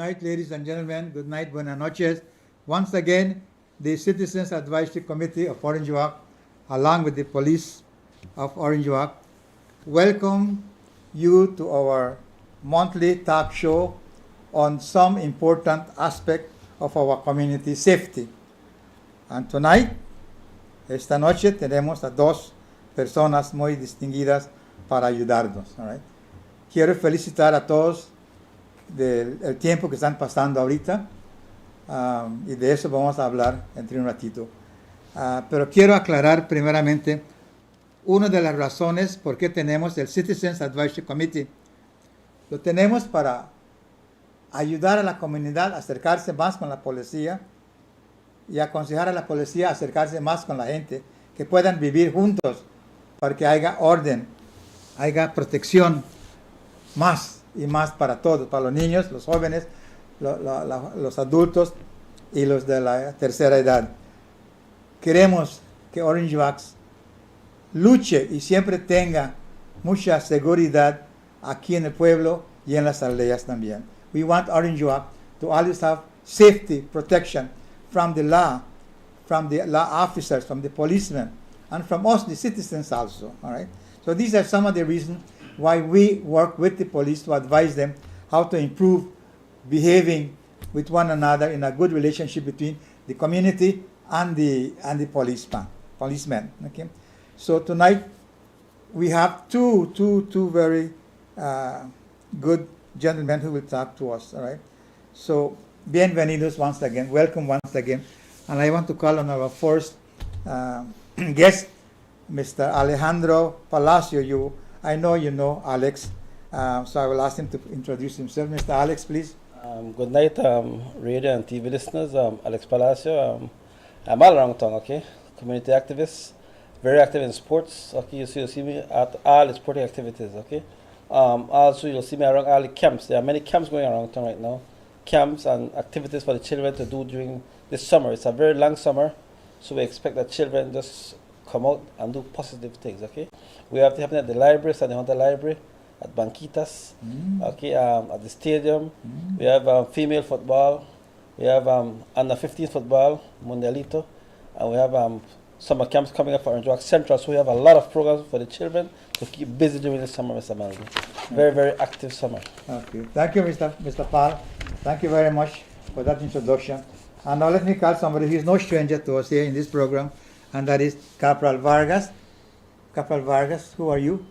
night, ladies and gentlemen. Good night, buenas noches. Once again, the Citizens Advisory Committee of Orange Walk, along with the police of Orange Walk, welcome you to our monthly talk show on some important aspect of our community safety. And tonight, esta noche, tenemos a dos personas muy distinguidas para ayudarnos. All right? Quiero felicitar a todos del tiempo que están pasando ahorita, y de eso vamos a hablar entre un ratito. Pero quiero aclarar primeramente una de las razones por qué tenemos el Citizens Advisory Committee. Lo tenemos para ayudar a la comunidad a acercarse más con la policía y aconsejar a la policía a acercarse más con la gente, que puedan vivir juntos para que haya orden, haya protección más y más para todos, para los niños, los jóvenes, los adultos y los de la tercera edad. Queremos que Orange Walk luche y siempre tenga mucha seguridad aquí en el pueblo y en las aldeas también. We want Orange Walk to always have safety, protection from the law officers, from the policemen, and from us, the citizens also. All right. So these are some of the reasons why we work with the police to advise them how to improve behaving with one another in a good relationship between the community and the policemen. Okay. So tonight we have two very good gentlemen who will talk to us. All right. So bienvenidos once again. Welcome once again. And I want to call on our first guest, Mr. Alejandro Palacio. I know you know Alex, so I will ask him to introduce himself. Mr. Alex, please. Good night, radio and TV listeners. Alex Palacio. I'm all around town, okay? Community activist, very active in sports. Okay, you'll see me at all the sporting activities, okay? Also, you'll see me around all the camps. There are many camps going around town right now. Camps and activities for the children to do during this summer. It's a very long summer, so we expect that children just come out and do positive things, okay? We have to happen at the library, San Hunter Library, at Banquitas, okay, at the stadium. We have female football. We have under 15 football, Mundialito. And we have summer camps coming up for Orange Walk Central. So we have a lot of programs for the children to keep busy during the summer, Mr. Melvin. Very, very active summer. Okay. Thank you, Mr. Pal. Thank you very much for that introduction. And now let me call somebody who is no stranger to us here in this program, and that is Corporal Vargas. Corporal Vargas, who are you?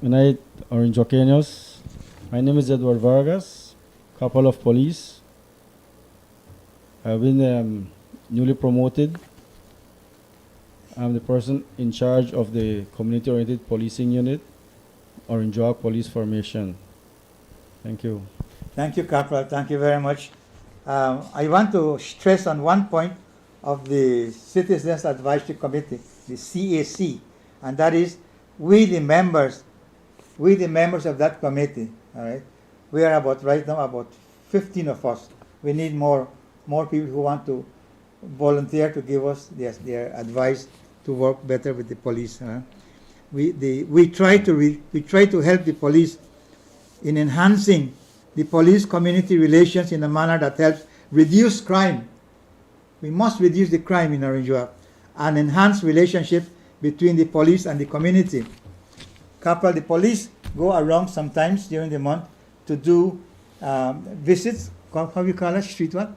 Good night, Orange Walkenios. My name is Edward Vargas, Corporal of Police. I've been newly promoted. I'm the person in charge of the community-oriented policing unit, Orange Walk Police Formation. Thank you. Thank you, Corporal. Thank you very much. I want to stress on one point of the Citizens Advisory Committee, the CAC, and that is we the members of that committee, all right? We are right now about 15 of us. We need more people who want to volunteer to give us their advice to work better with the police. We try to help the police in enhancing the police-community relations in a manner that helps reduce crime. We must reduce the crime in Orange Walk and enhance relationship between the police and the community. Corporal, the police go around sometimes during the month to do visits. How do you call it? Street what?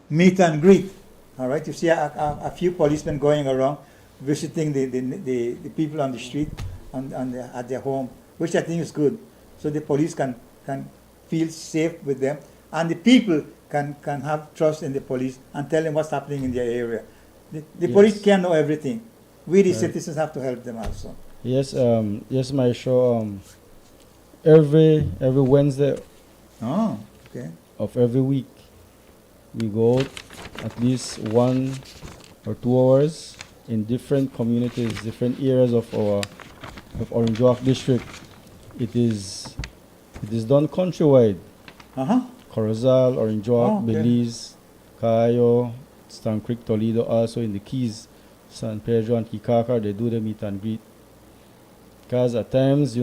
Meet and greet. All right. You see a few policemen going around visiting the people on the street at their home, which I think is good. So the police can feel safe with them, and the people can have trust in the police and tell them what's happening in their area. The Yes. police can't know everything. We, the Right. citizens, have to help them also. Yes, yes, my show. Every Wednesday Oh, okay. of every week, we go out at least 1 or 2 hours in different communities, different areas of Orange Walk district. It is done countrywide. Uh-huh. Corozal, Orange Walk, Oh, okay. Belize, Cayo, Stan Creek, Toledo, also in the Keys, San Pedro and Kikaka, they do the meet and greet. Because at times,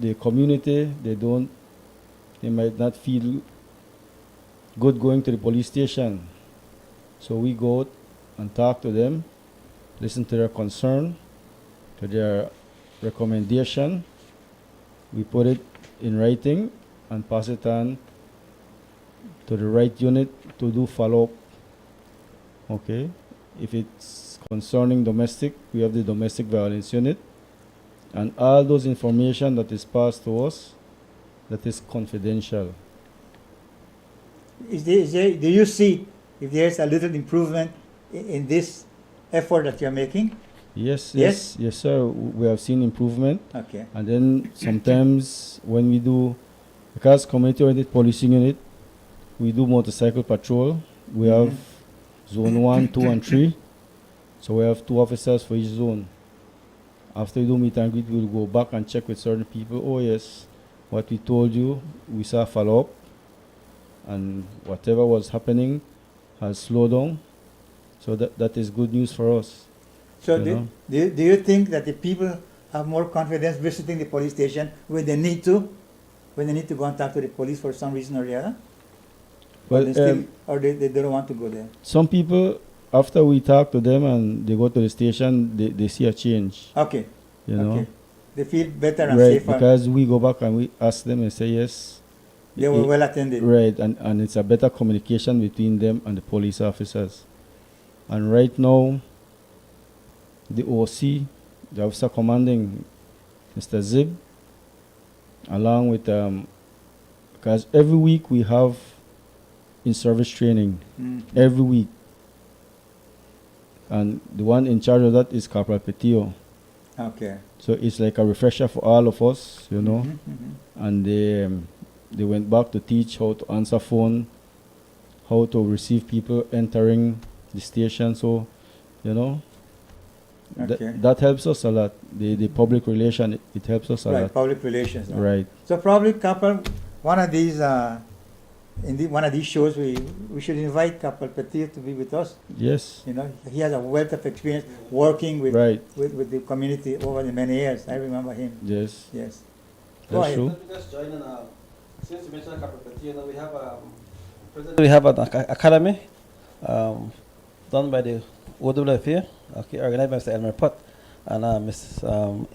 the community, they might not feel good going to the police station. So we go out and talk to them, listen to their concern, to their recommendation. We put it in writing and pass it on to the right unit to do follow-up. Okay? If it's concerning domestic, we have the domestic violence unit. And all those information that is passed to us, that is confidential. Do you see if there's a little improvement in this effort that you're making? Yes, Yes? yes, sir. We have seen improvement. Okay. And then sometimes when we do, because community-oriented policing unit, we do motorcycle patrol. We have zone 1, 2, and 3. So we have 2 officers for each zone. After we do meet and greet, we'll go back and check with certain people. Oh yes, what we told you, we saw follow-up. And whatever was happening has slowed down. So that is good news for us. So You know? do you think that the people have more confidence visiting the police station when they need to go and talk to the police for some reason or the other? Well, Or they don't want to go there? some people, after we talk to them and they go to the station, they see a change. Okay. You know, Okay. They feel better and right? safer. Because we go back and we ask them and say yes. They were I- well attended. Right, and it's a better communication between them and the police officers. And right now, the OC, the officer commanding, Mr. Zib, along with because every week we have in-service training. Mm. Every week. And the one in charge of that is Corporal Petio. Okay. So it's like a refresher for all of us, you know. Mhm, mhm. And they went back to teach how to answer phone, how to receive people entering the station. So, you know, Okay. that helps us a lot. The public relation, it helps us a Right, lot. public relations. no? Right. So probably couple one of these one of these shows we should invite Couple Petit to be with us. Yes. You know, he has a wealth of experience working with Right. with the community over the many years. I remember him. Yes. Yes. Go That's ahead. true. Just joining, since you mentioned we have an academy done by the OWFA, okay, organized by Mr. Elmer Putt. And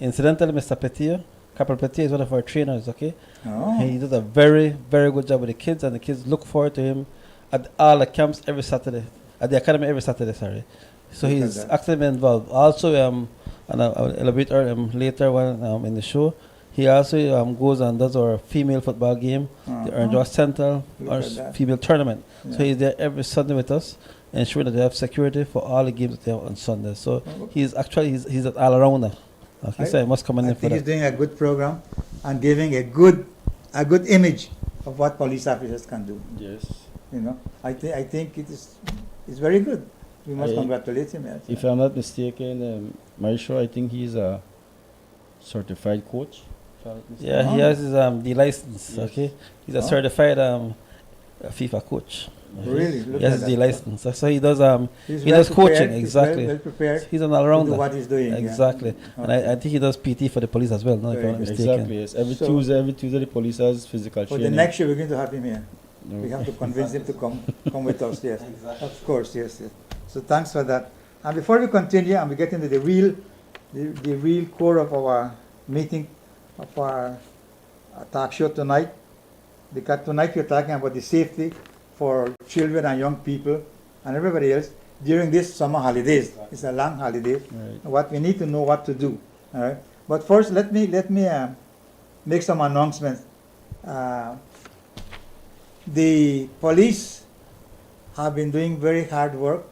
incidentally, Mr. Petier, Captain Petier is one of our trainers, okay? Oh. He does a very, very good job with the kids, and the kids look forward to him at all the camps every Saturday, at the academy every Saturday, sorry. So Look at he's that. actively involved. Also, and I'll elaborate later when, in the show, he also goes and does our female football game, the Orange Rock Central, Look our at that. female tournament. So Yeah. he's there every Sunday with us, ensuring that they have security for all the games that they have on Sunday. So he's an all-arounder. Okay, so I must commend I him for think he's that. doing a good program and giving a good image of what police officers can do. Yes. You know, I think it's very good. We must I- congratulate him. Yes. If I'm not mistaken, Marisha, I think he's a certified coach. If I'm not mistaken. Yeah, he has his D license. Yes. Okay, he's a Oh. certified FIFA coach. Really, look He has at his D that. license. So he does He's he well does coaching, prepared, he's exactly. well prepared He's an to do all-rounder. what he's doing. yeah. Exactly. And Okay. I think he does PT for the police as well, no, if I'm not Very good. mistaken. Exactly. Yes. Every So- Tuesday, the police has physical For training. the next year, we're going to have him here. No. We have to convince him to come with us. Yes, of course. Yes, yes. So thanks for that. And before we continue, and we get into the real core of our meeting, of our talk show tonight, because tonight we're talking about the safety for children and young people and everybody else during this summer holidays. It's a long holiday. Right. What we need to know what to do. All right. But first, let me make some announcements. The police have been doing very hard work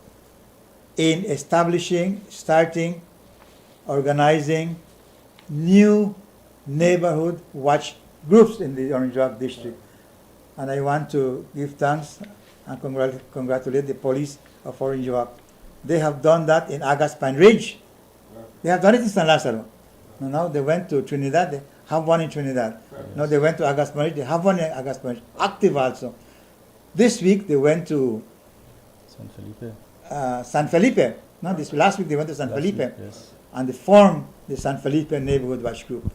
in starting, organizing new neighborhood watch groups in the Orange Walk district. And I want to give thanks and congratulate the police of Orange Walk. They have done that in August Pine Ridge. They have done it in San Lazaro. Now they went to Trinidad, they have one in Trinidad. Now they went to August Pine Ridge, they have one in August Pine Ridge, active also. This week they went to San Felipe. San Felipe. No, last week they went to San Last Felipe week, yes. and they formed the San Felipe Neighborhood Watch Group.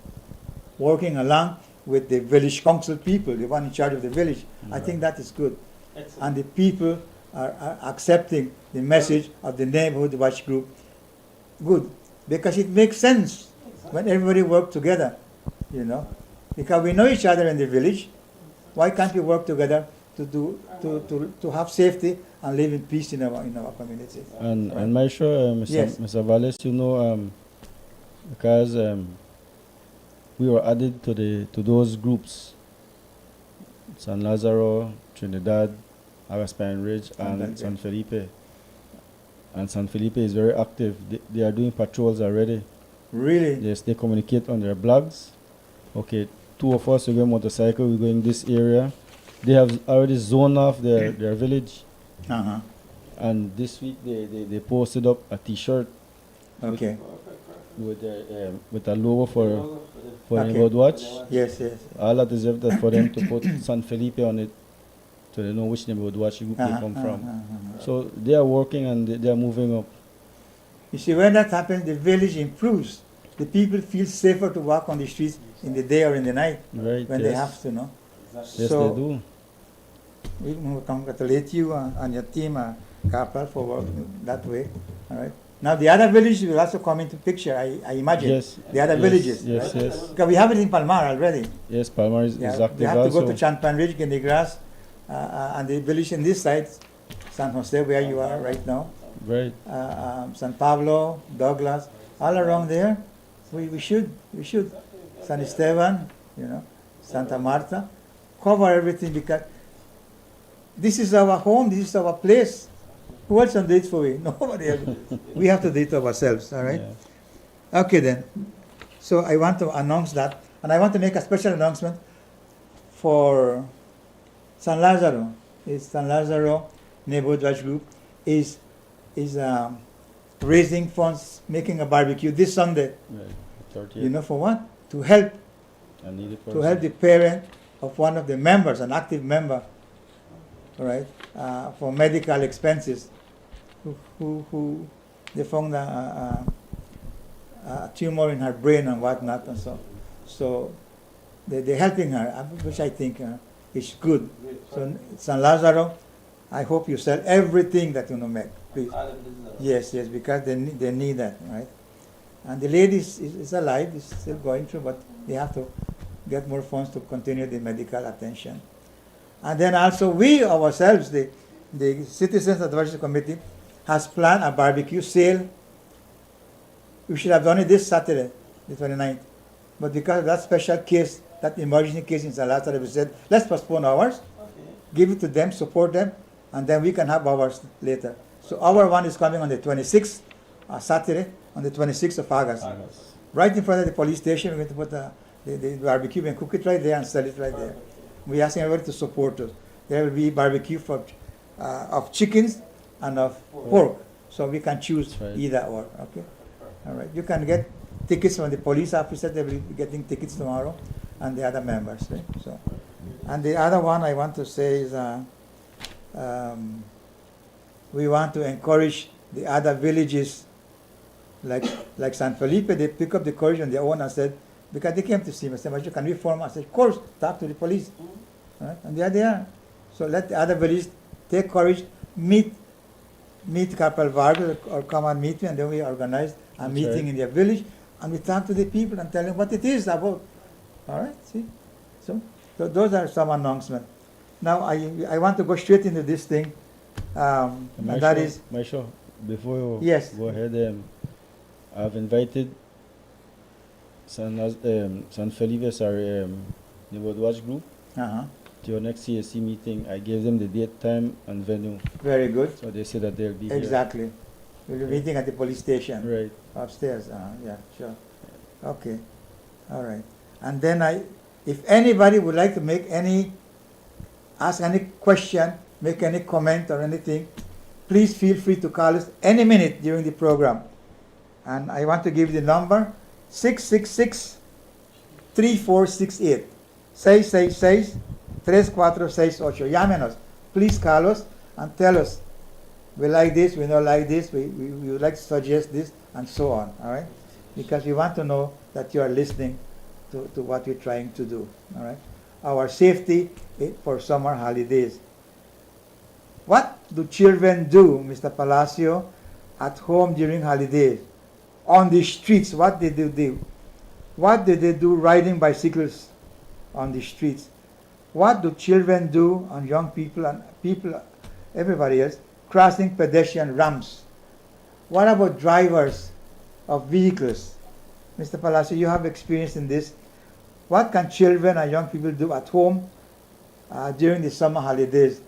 working along with the village council people, the one in charge of the village. I think that is good. And the people are accepting the message of the neighborhood watch group. Good, because it makes sense when everybody works together, you know, because we know each other in the village. Why can't we work together to have safety and live in peace in our community? And my sure, Mr. Yes. Mr. Valles, you know, because we were added to those groups, San Lazaro, Trinidad, Agas Pine Ridge, and Okay. San Felipe. And San Felipe is very active. They are doing patrols already. Really? Yes, they communicate on their blogs. Okay, 2 of us, we go motorcycle, we're going this area. They have already zoned off their village. Uh-huh. And this week they posted up a T-shirt Okay. with a logo for Okay. Neighborhood Watch. Yes, yes. All that is left is for them to put San Felipe on it, so they know which Neighborhood Watch group they come from. So they are working and they are moving up. You see, when that happens, the village improves. The people feel safer to walk on the streets in the day or in the night Right? when yes. they have to, no? Yes, So- they do. We congratulate you and your team, Kapal, for working that way. All right. Now the other villages will also come into picture. I imagine Yes. the other yes, villages. Yes, right? yes. Because we have it in Palmar already. Yes, Palmar is Yeah, active we have to also. go to Champan Ridge, Guinea Grass, and the village in this side, San Jose, where you are right now, Right. San Pablo, Douglas, all around there. We should San Esteban, you know, Santa Marta, cover everything because this is our home, this is our place. Who else can do it for we? Nobody else. We have to do it ourselves, all right? Yeah. Okay then. So I want to announce that, and I want to make a special announcement for San Lazaro. San Lazaro Neighborhood Watch Group is raising funds, making a barbecue this Sunday. Right. 30th. You know for what? To help I need it to help the parent of one of the members, an active member, all right, for medical expenses, who they found a tumor in her brain and whatnot, and so they're helping her, which I think is good. So San Lazaro, I hope you sell everything that you know make, please. Yes, because they need that, right? And the lady is alive, is still going through, but they have to get more funds to continue the medical attention. And then also we ourselves, the Citizens Advisory Committee, has planned a barbecue sale. We should have done it this Saturday, the 29th. But because of that special case, that emergency case in San Lazaro, we said, let's postpone ours, give it to them, support them, and then we can have ours later. So our one is coming on the 26th, Saturday, on the 26th of August. Right in front of the police station, we're going to put the barbecue and cook it right there and sell it right there. We're asking everybody to support us. There will be barbecue of chickens and of pork, so we can choose Right. either or. Okay, all right. You can get tickets from the police officer. They will be getting tickets tomorrow, and the other members. Right? So, and the other one I want to say is we want to encourage the other villages, like San Felipe. They pick up the courage on their own and said, because they came to see me, said, can we form? I said, of course, talk to the police. Right? And there they are. So let the other villages take courage, meet Corporal Vargas or come and meet me, and then we organize a That's meeting right. in their village, and we talk to the people and tell them what it is about. All right, see? So those are some announcements. Now I want to go straight into this thing, and that is, Maisha, before you Yes. go ahead, I've invited San Felipe, sorry, Neighborhood Watch Group uh-huh, to your next CSC meeting. I gave them the date, time, and venue, very good. so they said that they'll be Exactly. We'll be meeting at the police station. here. Right. Upstairs, yeah, sure. Okay, all right. And then if anybody would like to ask any question, make any comment or anything, please feel free to call us any minute during the program. And I want to give you the number, 666-3468. 666-3468. Llámenos. Please call us and tell us, we like this, we don't like this, we would like to suggest this, and so on, all right? Because we want to know that you are listening to what we're trying to do. All right, our safety for summer holidays. What do children do, Mr. Palacio, at home during holidays? On the streets, what did they do? What did they do riding bicycles on the streets? What do children do, and young people and people, everybody else, crossing pedestrian ramps? What about drivers of vehicles? Mr. Palacio, you have experience in this. What can children and young people do at home during the summer holidays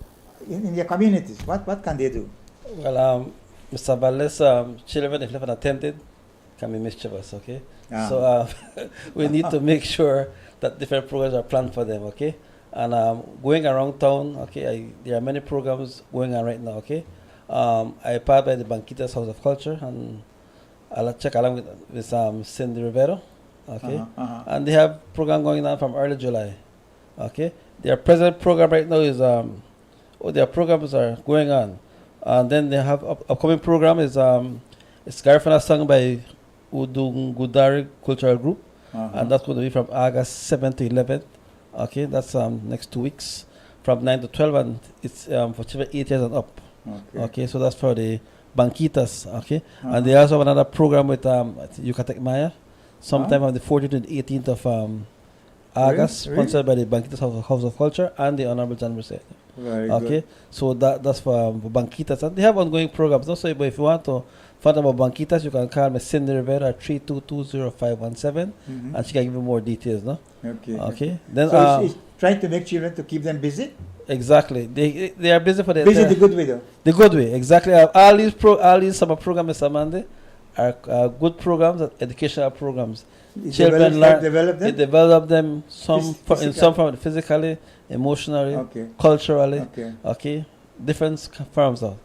in their communities? What can they do? Well, Mr. Valles, children, if left unattended, can be mischievous, okay? Ah. So we need to make sure that different programs are planned for them, okay? And going around town, okay, there are many programs going on right now, okay? I part by the Banquitas House of Culture, and I'll check along with Cindy Rivero, okay? And they have program going on from early July, okay? Their present program right now is, their programs are going on. And then they have upcoming program is it's Garifuna sung by Udungudari Cultural Group, and that's going to be from August 7th to 11th. Okay, that's next 2 weeks from 9 to 12, and it's for children 8 years and up. Okay, so that's for the Banquitas. Okay, and they also have another program with Yucatec Maya, sometime on the 14th and 18th of August, Really? sponsored by the Banquitas House of Culture and the Honorable John Mercedes. Very Okay, good. so that's for Banquitas, and they have ongoing programs. Also, but if you want to find out about Banquitas, you can call me Cindy Rivera at 3220517, and she can give you more details. No, okay. Then So it's trying to make children to keep them busy. exactly, they are busy for the Busy the good way though. the good way. Exactly, all these summer programs, Mr. Mande, are good programs, educational programs. It Children develop They them. develop them in Physical. some form, physically, emotionally, Okay. culturally. Okay. Okay, different forms of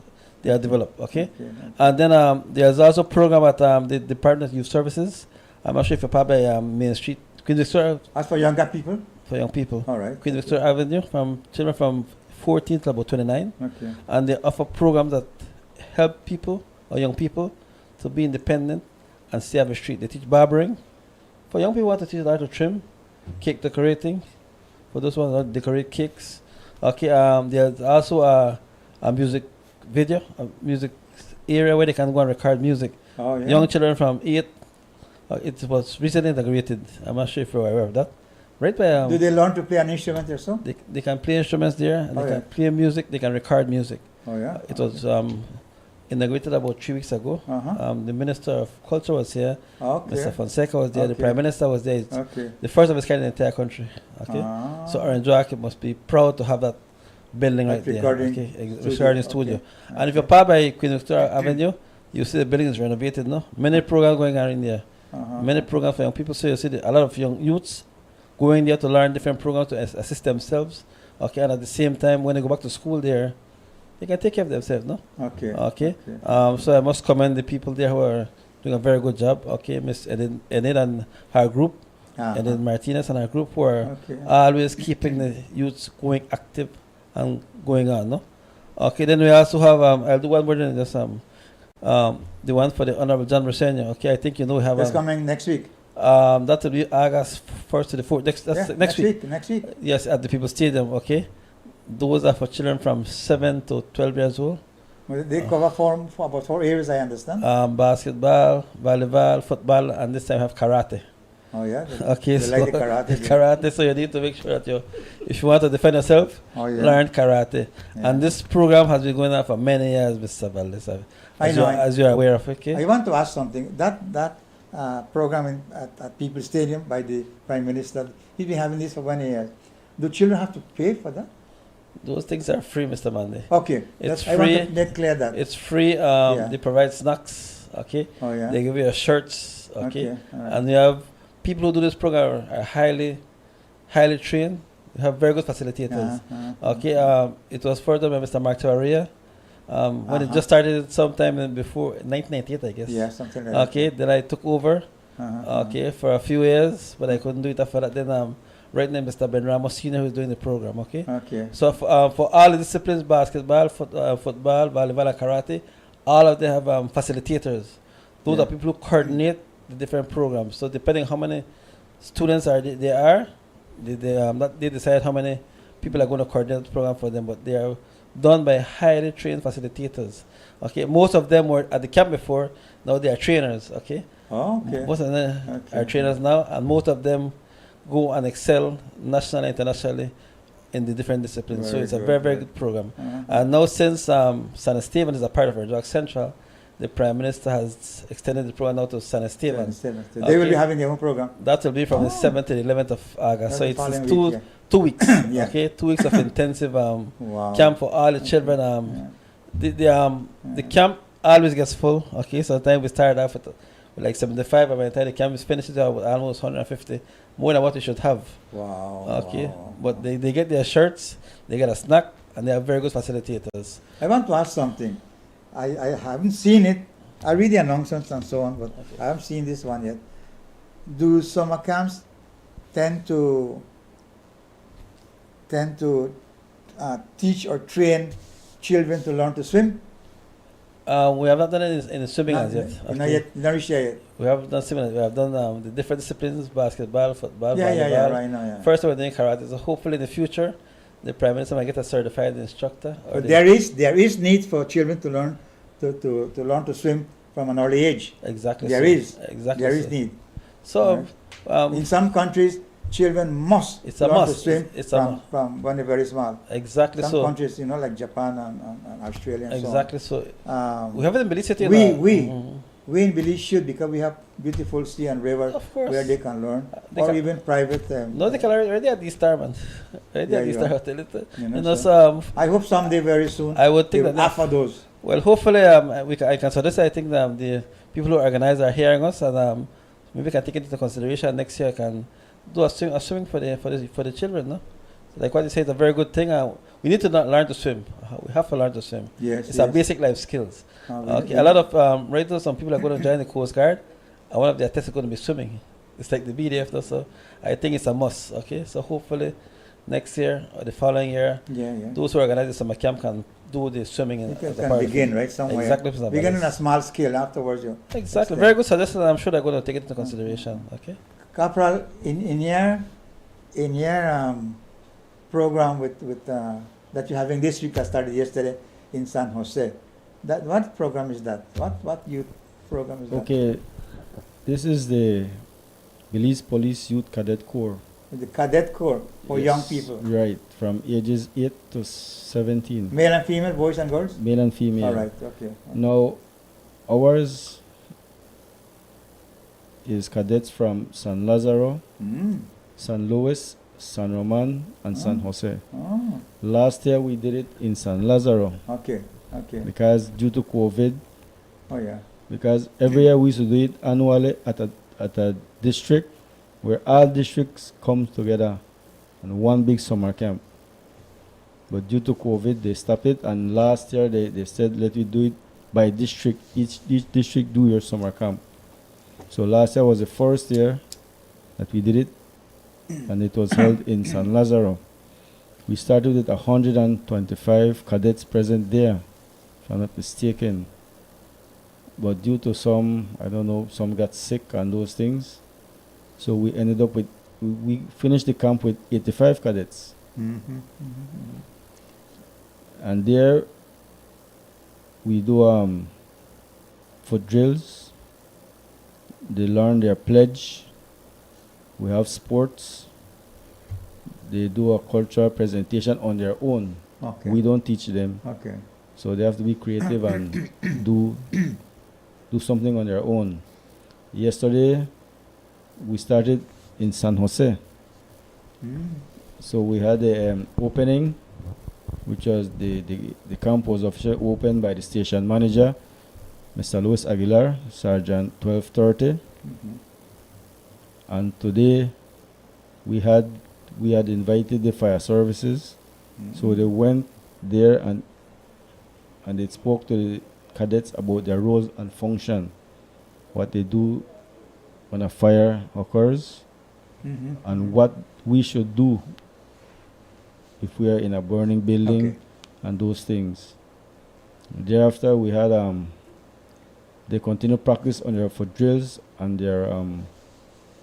they are developed. Okay, Okay. and then there's also program at the Department of Youth Services. I'm not sure if you're part by Main Street, Queen Victoria, As for younger people, for young people. all right. Queen Victoria Avenue from children from 14 to about 29, Okay. and they offer programs that help people or young people to be independent and stay off the street. They teach barbering. For young people, want to teach how to trim, cake decorating. For those who want to decorate cakes. Okay, there's also a music video, a music area where they can go and record music. Oh yeah. Young children from 8, it was recently integrated. I'm not sure if you're aware of that. Right by Do they learn to play an instrument or so? they can play instruments there, and Oh, they yeah. can play music, they can record music. Oh yeah. It was inaugurated about 3 weeks ago. The Minister of Culture was here, Okay. Mr. Fonseca was there, the Okay. Prime Minister was there. It's Okay. the first of its kind in the entire country. Okay, so Orange Rock must be proud to have that building That right there. recording Okay, studio, recording okay. studio. And if you're part by Queen Victoria Avenue, you see the building is renovated. No, many programs going on in there. Many programs for young people. So you see a lot of young youths going there to learn different programs to assist themselves. Okay, and at the same time, when they go back to school there, they can take care of themselves. No. Okay. Okay. So I must commend the people there who are doing a very good job. Okay, Miss Enid and her group, Enid Martinez and her group, who are Okay. always keeping the youths going active and going on. No. Okay. Then we also have I'll do one more than just the one for the Honorable John Resenya. Okay, I think you know we have That's coming next week. that will be August 1st to the 4th. That's Yeah, next week. Next week. Yes, at the People's Stadium. Okay. Those are for children from 7 to 12 years old. Well, they cover for about 4 areas, I understand. Basketball, volleyball, football, and this time have karate. Oh yeah. Okay, They like the karate. yeah. karate. So you need to make sure that if you want to defend yourself, Oh yeah. learn karate. Yeah. And this program has been going on for many years, Mr. Valdes. I know. As you are aware of. Okay. I want to ask something. That program at People's Stadium by the Prime Minister, he's been having this for 1 year. Do children have to pay for that? Those things are free, Mr. Mande. Okay. It's I want free. to make clear that. It's free. Yeah. They provide snacks. Okay. Oh yeah. They give you shirts. Okay. All right. And you have people who do this program are highly trained. You have very good facilitators. Okay. It was further by Mr. Mark Tawaria. When it just started sometime before 1998, I guess. Yeah, something like that. Okay. Then I took over. Okay, for a few years, but I couldn't do it after that. Then right now, Mr. Ben Ramos Senior, who is doing the program. Okay. Okay. So for all the disciplines, basketball, football, volleyball, and karate, all of them have facilitators. Those Yeah. are people who coordinate the different programs. So depending how many students are they decide how many people are going to coordinate the program for them, but they are done by highly trained facilitators. Okay, most of them were at the camp before. Now they are trainers. Okay, Oh, okay. most of them Okay. are trainers now, and most of them go and excel nationally, internationally in the different disciplines. So Very it's a good, very, very good. good program. Uh-huh. And now since San Esteban is a part of Orjok Central, the Prime Minister has extended the program now to San Esteban. They will be Okay. having their own program. That will be from the Oh. 7th to the 11th of August. That's So the it's following two, week, yeah. 2 weeks. Yeah. Okay, 2 weeks of intensive Wow. camp for all the children. Yeah. The camp always gets full. Okay, sometimes we start off with like 75, and by the time the camp is finished, it's almost 150, more than what we should have. Wow. Okay, wow. but they get their shirts, they get a snack, and they are very good facilitators. I want to ask something. I haven't seen it. I read the announcements and so on, but Okay. I haven't seen this one yet. Do summer camps tend to teach or train children to learn to swim? We have not done it in the swimming as yet. Not Okay. yet. Not yet. Yet. We have done swimming. We have done the different disciplines: basketball, football, Yeah, volleyball. yeah, right now. Yeah. First, we're doing karate. So hopefully, in the future, the Prime Minister might get a certified instructor. Or But the- there is need for children to learn to learn to swim from an early age. exactly There so. is. Exactly There is so. need. So, In some countries, children must It's a learn to must. swim It's a from when they're very small. exactly Some so. countries, like Japan and Australia and Exactly so. so on. We have it in Belize City. we- Mhm. We in Belize should, because we have beautiful sea and river Of course. where they can learn, They or can- even private. No, they can already at the Star, man. Already Yeah, at the you Star are. Hotel. You know, so I hope someday very soon I would they think will that. offer those. Well, hopefully, I can suggest. I think that the people who organize are hearing us, and maybe we can take it into consideration next year. I can do a swimming for the children. No, so like what you say, it's a very good thing. We need to learn to swim. We have to learn to swim. Yes, It's yes. a basic life skills. We- Okay, a lot of right now, some people are going to join the Coast Guard, and one of their tests is going to be swimming. It's like the BDF, though, so I think it's a must. Okay, so hopefully next year or the following year, Yeah, yeah. those who organize the summer camp can do the swimming You as a can part of begin it. right somewhere. Exactly, Mr. Begin on a Ballas. small scale. Afterwards, you. Exactly, That's very it. good suggestion. I'm sure they're going to take it into consideration. Okay. Corporal, in your program with that you're having this week that started yesterday in San Jose, what program is that? What youth program is that? Okay, this is the Belize Police Youth Cadet Corps. The Cadet Corps for young Yes, people, Right, from ages 8 to 17, male and female, boys and girls. male and female. All right, okay. Now, ours is cadets from San Lazaro, Mm. San Luis, San Roman, and San Oh. Jose. Oh, Last year we did it in San Lazaro okay, okay. because due to COVID, Oh yeah. because every year we used to do it annually at a district where all districts come together on one big summer camp. But due to COVID, they stopped it, and last year they said let you do it by district. Each district do your summer camp. So last year was the first year that we did it, and it was held in San Lazaro. We started with 125 cadets present there, if I'm not mistaken. But due to some, I don't know, some got sick and those things, so we ended up with, we finished the camp with 85 cadets. Mm-hmm. And there we do foot drills. They learn their pledge. We have sports. They do a cultural presentation on their own. Okay. We don't teach them, Okay. so they have to be creative and do something on their own. Yesterday we started in San Jose. Mm. So we had the opening, which was the camp was officially opened by the station manager, Mr. Luis Aguilar, Sergeant 1230. Mhm. And today we had invited the fire services, so they went there and they spoke to the cadets about their roles and function, what they do when a fire occurs, Mhm. and what we should do if we are in a burning building, Okay. and those things. Thereafter, we had they continue practice on their foot drills and their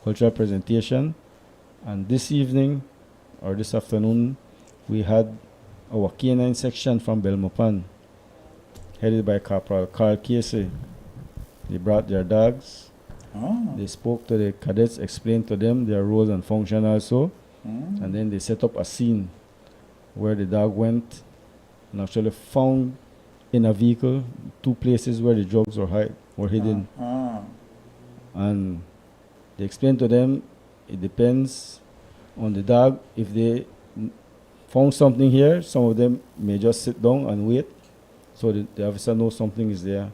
cultural presentation. And this evening or this afternoon, we had our canine section from Belmopan, headed by Corporal Carl Casey. They brought their dogs. Oh. They spoke to the cadets, explained to them their roles and function also, Mm. and then they set up a scene where the dog went and actually found in a vehicle 2 places where the drugs were hidden. Ah. And they explained to them it depends on the dog. If they found something here, some of them may just sit down and wait, so the officer knows something is there.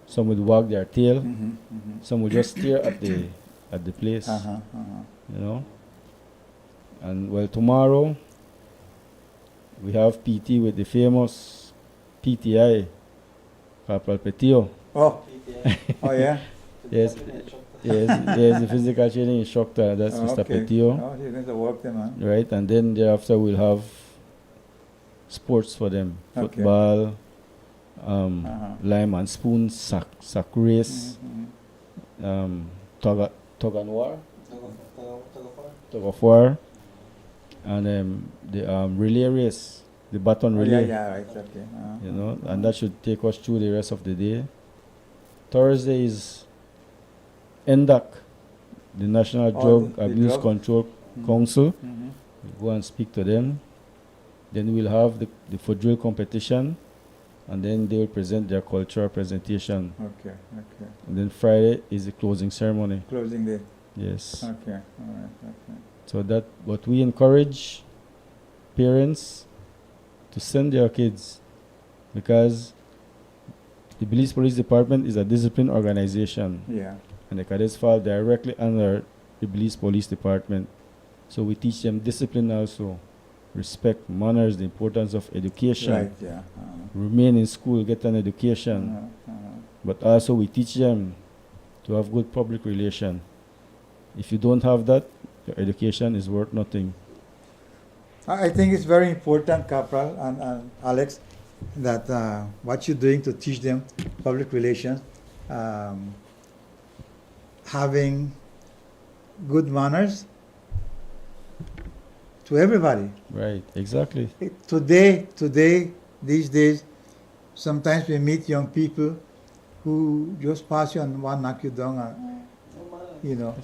Some would wag their tail, Mhm, mhm. some would just stare at the place, Uh-huh, uh-huh. you know. And well, tomorrow we have PT with the famous PTI, Corporal Petio. Oh. Oh, yeah. Yes, yes, the physical training instructor. That's Oh, Mr. okay. Petio. Oh, you're going to work them, huh? Right, and then thereafter we'll have sports for them: Okay. football, Uh-huh. lime and spoon, sack race, Mhm. tug and war, tug of war, and the relay race, the baton Oh, relay. yeah, right, okay. You know, and that should take us through the rest of the day. Thursday is NDAC, the National Oh, Drug the Abuse drug- Control Mhm. Council. Mhm. We'll go and speak to them. Then we'll have the foot drill competition, and then they will present their cultural presentation. Okay, okay. And then Friday is the closing ceremony. Closing day. Yes. Okay, all right, okay. So that what we encourage parents to send their kids, because the Belize Police Department is a discipline organization, Yeah. and the cadets fall directly under the Belize Police Department. So we teach them discipline also, respect, manners, the importance of education, Right, yeah. remain in school, get an education. But also we teach them to have good public relation. If you don't have that, your education is worth nothing. I think it's very important, Corporal and Alex, that what you're doing to teach them public relations, having good manners to everybody. Right, exactly. Today, these days, sometimes we meet young people who just pass you and want to knock you down, and, you know.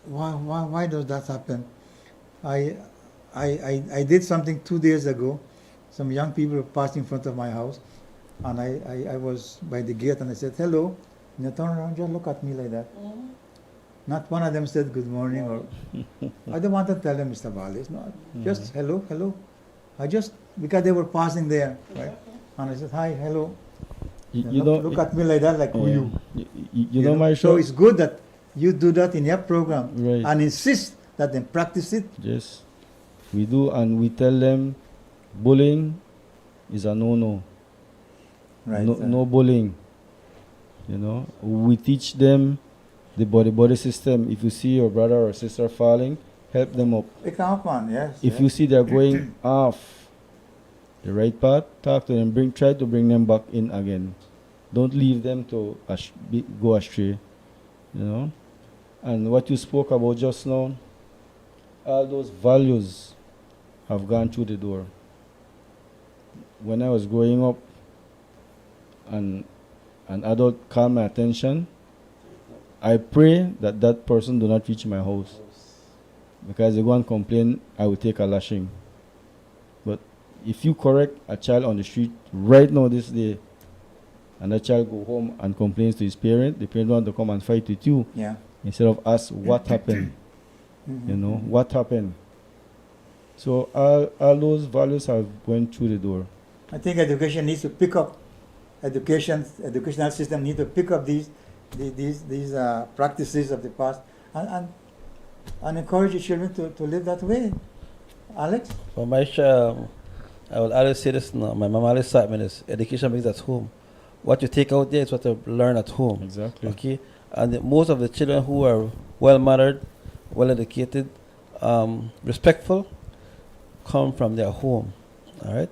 Why does that happen? I did something 2 days ago. Some young people passed in front of my house, and I was by the gate, and I said, hello. And they turned around, just look at me like that. Not one of them said good morning, or I don't want to tell them, Mr. Valis, no, just hello, hello. Because they were passing there, right? And I said, hi, hello. You Look at me like that, like who you? You know my show. So it's good that you do that in your program, Right. and insist that they practice it. Yes, we do, and we tell them bullying is a no-no. Right. No bullying. You know, we teach them the body system. If you see your brother or sister falling, help them up. Pick them up, man. Yes. If you see they're going off the right path, talk to them. Try to bring them back in again. Don't leave them to go astray. You know. And what you spoke about just now, all those values have gone through the door. When I was growing up, and an adult called my attention, I pray that that person do not reach my house, because they go and complain, I will take a lashing. But if you correct a child on the street right now this day, and that child go home and complains to his parent, the parent want to come and fight with you, Yeah. instead of ask what happened. You know, what happened. So all those values have went through the door. I think education needs to pick up. Educational system need to pick up these practices of the past and encourage the children to live that way. Alex? For my child, I will always say this now. My mom always taught me this. Education begins at home. What you take out there is what you learn at home. Exactly. Okay? And most of the children who are well-mannered, well-educated, respectful, come from their home. All right?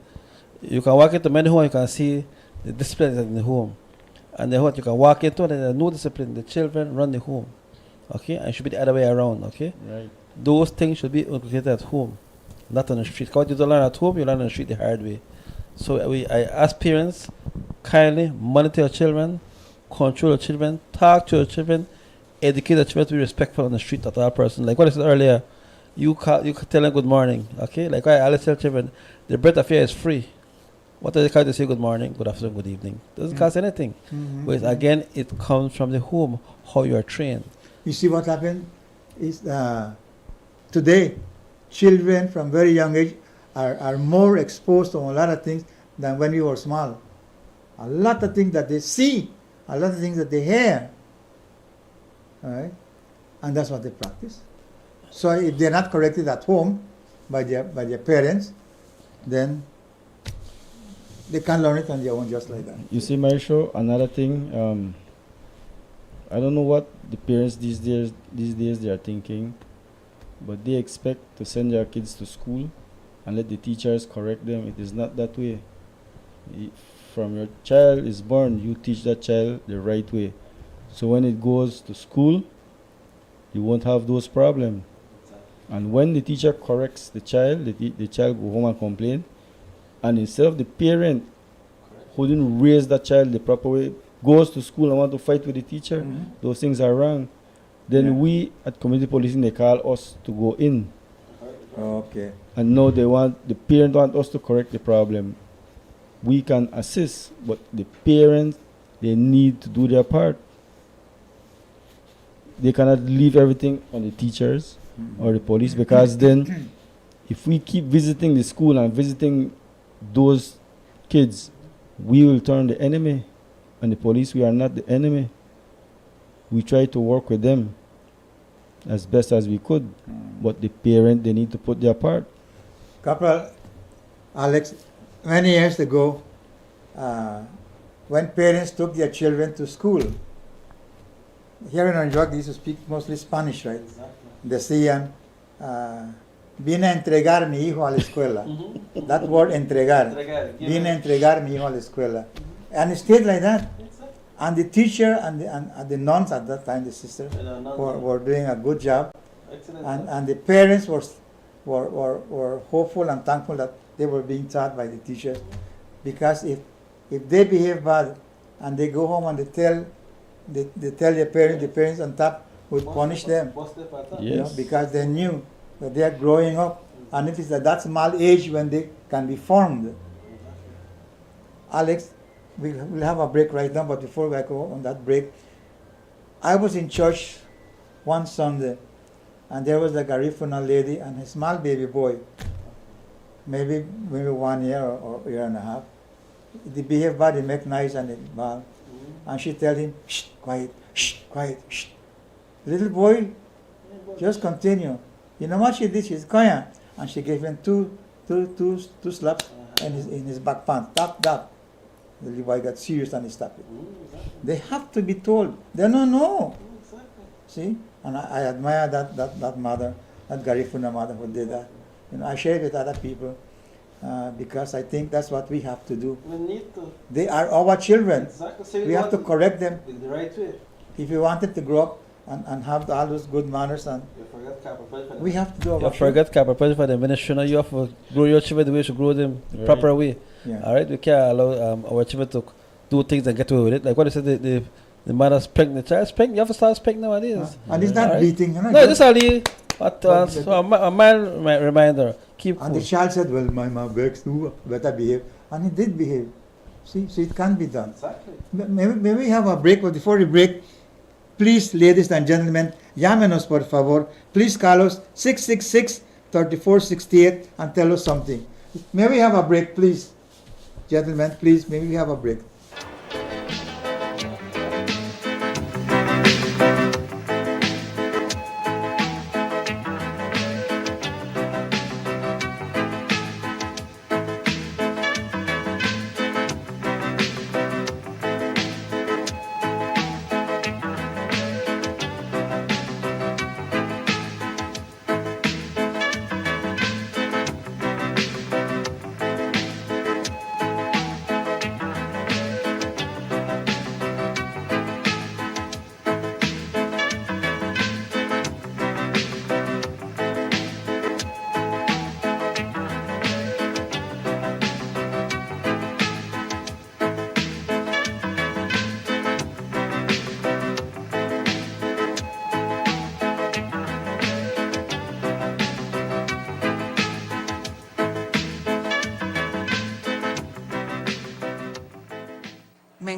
You can walk into many homes, you can see the discipline is in the home. And then what you can walk into, and there's no discipline. The children run the home. Okay, and it should be the other way around. Okay, Right. those things should be inculcated at home, not on the street. Because you don't learn at home, you learn on the street the hard way. So I ask parents, kindly monitor your children, control your children, talk to your children, educate your children to be respectful on the street of that person. Like what I said earlier, you can tell them good morning. Okay, like I always tell children, the breath of air is free. What does it cost to say good morning, good afternoon, good evening? Doesn't cost anything. Mhm. But again, it comes from the home, how you are trained. You see what happened is today, children from very young age are more exposed to a lot of things than when we were small. A lot of things that they see, a lot of things that they hear, all right? And that's what they practice. So if they're not corrected at home by their parents, then they can learn it on their own just like that. You see, Marisho, another thing, I don't know what the parents these days they are thinking, but they expect to send their kids to school and let the teachers correct them. It is not that way. From your child is born, you teach that child the right way. So when it goes to school, you won't have those problems. And when the teacher corrects the child, the child go home and complain. And instead of the parent who didn't raise that child the proper way, goes to school and want to fight with the teacher, Mhm. those things are wrong. Then Yeah. we at community policing, they call us to go in. Okay. And now the parent want us to correct the problem. We can assist, but the parents, they need to do their part. They cannot leave everything on the teachers or the police, because then if we keep visiting the school and visiting those kids, we will turn the enemy. And the police, we are not the enemy. We try to work with them as best as we could, but the parent, they need to put their part. Corporal Alex, many years ago, when parents took their children to school, here in Orange Walk, they used to speak mostly Spanish, right? Decían, vine a entregar mi hijo a la escuela. That word, entregar. Vine a entregar mi hijo a la escuela. And it stayed like that. And the teacher and the nuns at that time, the sisters, were doing a good job. And the parents were hopeful and thankful that they were being taught by the teachers, because if they behave bad and they go home and they tell their parents, the parents on top would punish them, you know, Yes. because they knew that they are growing up, and it is at that small age when they can be formed. Alex, we'll have a break right now, but before I go on that break, I was in church one Sunday, and there was a Garifuna lady and a small baby boy, maybe 1 year or year and a half. They behave bad, they make noise and they bad. And she tell him, shh, quiet, shh. Little boy, just continue. You know what she did? She's quiet. And she gave him two slaps in his back pants. Tap. The little boy got serious and he stopped it. They have to be told. They don't know. See? And I admire that mother, that Garifuna mother who did that. You know, I share it with other people because I think that's what we have to do. We need to. They are our children. Exactly. So We have to correct them. the right way. If we want them to grow up and have all those good manners, and You forget Capital we have to do our You forget Capital for the ministry. You have to grow your children the way you should grow them the proper way. Yeah. All right, we can't allow our children to do things and get away with it. Like what I said, the mother spank the child. Spank. You have to start spanking nowadays. And it's not Alright. beating, you know. No, this is only But- so a mild reminder. Keep And cool. the child said, "Well, my mom works too. Better behave," and he did behave. See, so it can be done. Exactly. May we have a break? But before we break, please, ladies and gentlemen, llámenos por favor. Please call us 666-3468 and tell us something. May we have a break, please, gentlemen? Please, may we have a break?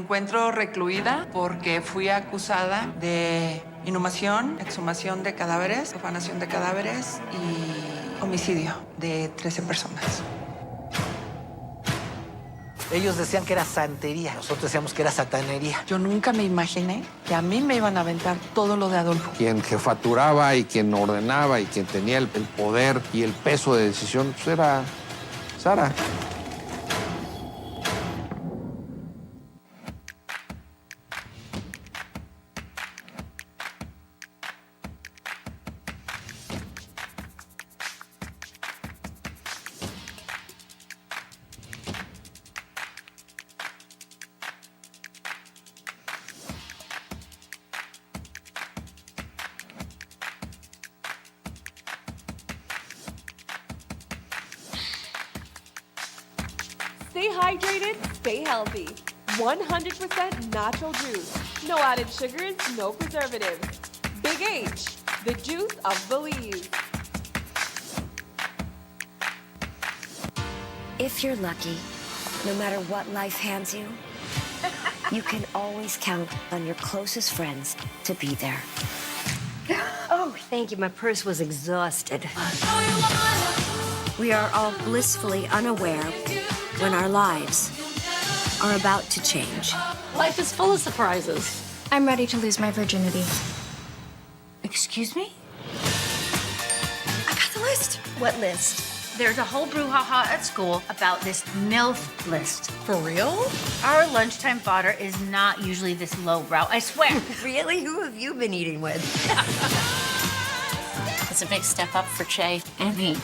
encuentro recluida porque fui acusada de inhumación, exhumación de cadáveres, profanación de cadáveres y homicidio de 13 personas. Ellos decían que era santería, nosotros decíamos que era satanería. Yo nunca me imaginé que a mí me iban a aventar todo lo de Adolfo. Quien jefaturaba y quien ordenaba y quien tenía el poder y el peso de decisión pues era Sara. Stay hydrated, stay healthy. 100% natural juice. No added sugars, no preservatives. Big H, the juice of Belize. If you're lucky, no matter what life hands you, you can always count on your closest friends to be there. Oh, thank you. My purse was exhausted. We are all blissfully unaware when our lives are about to change. Life is full of surprises. I'm ready to lose my virginity. Excuse me? I got the list. What list? There's a whole brouhaha at school about this MILF list. For real? Our lunchtime fodder is not usually this lowbrow, I swear. Really? Who have you been eating with? It's a big step up for Che and me.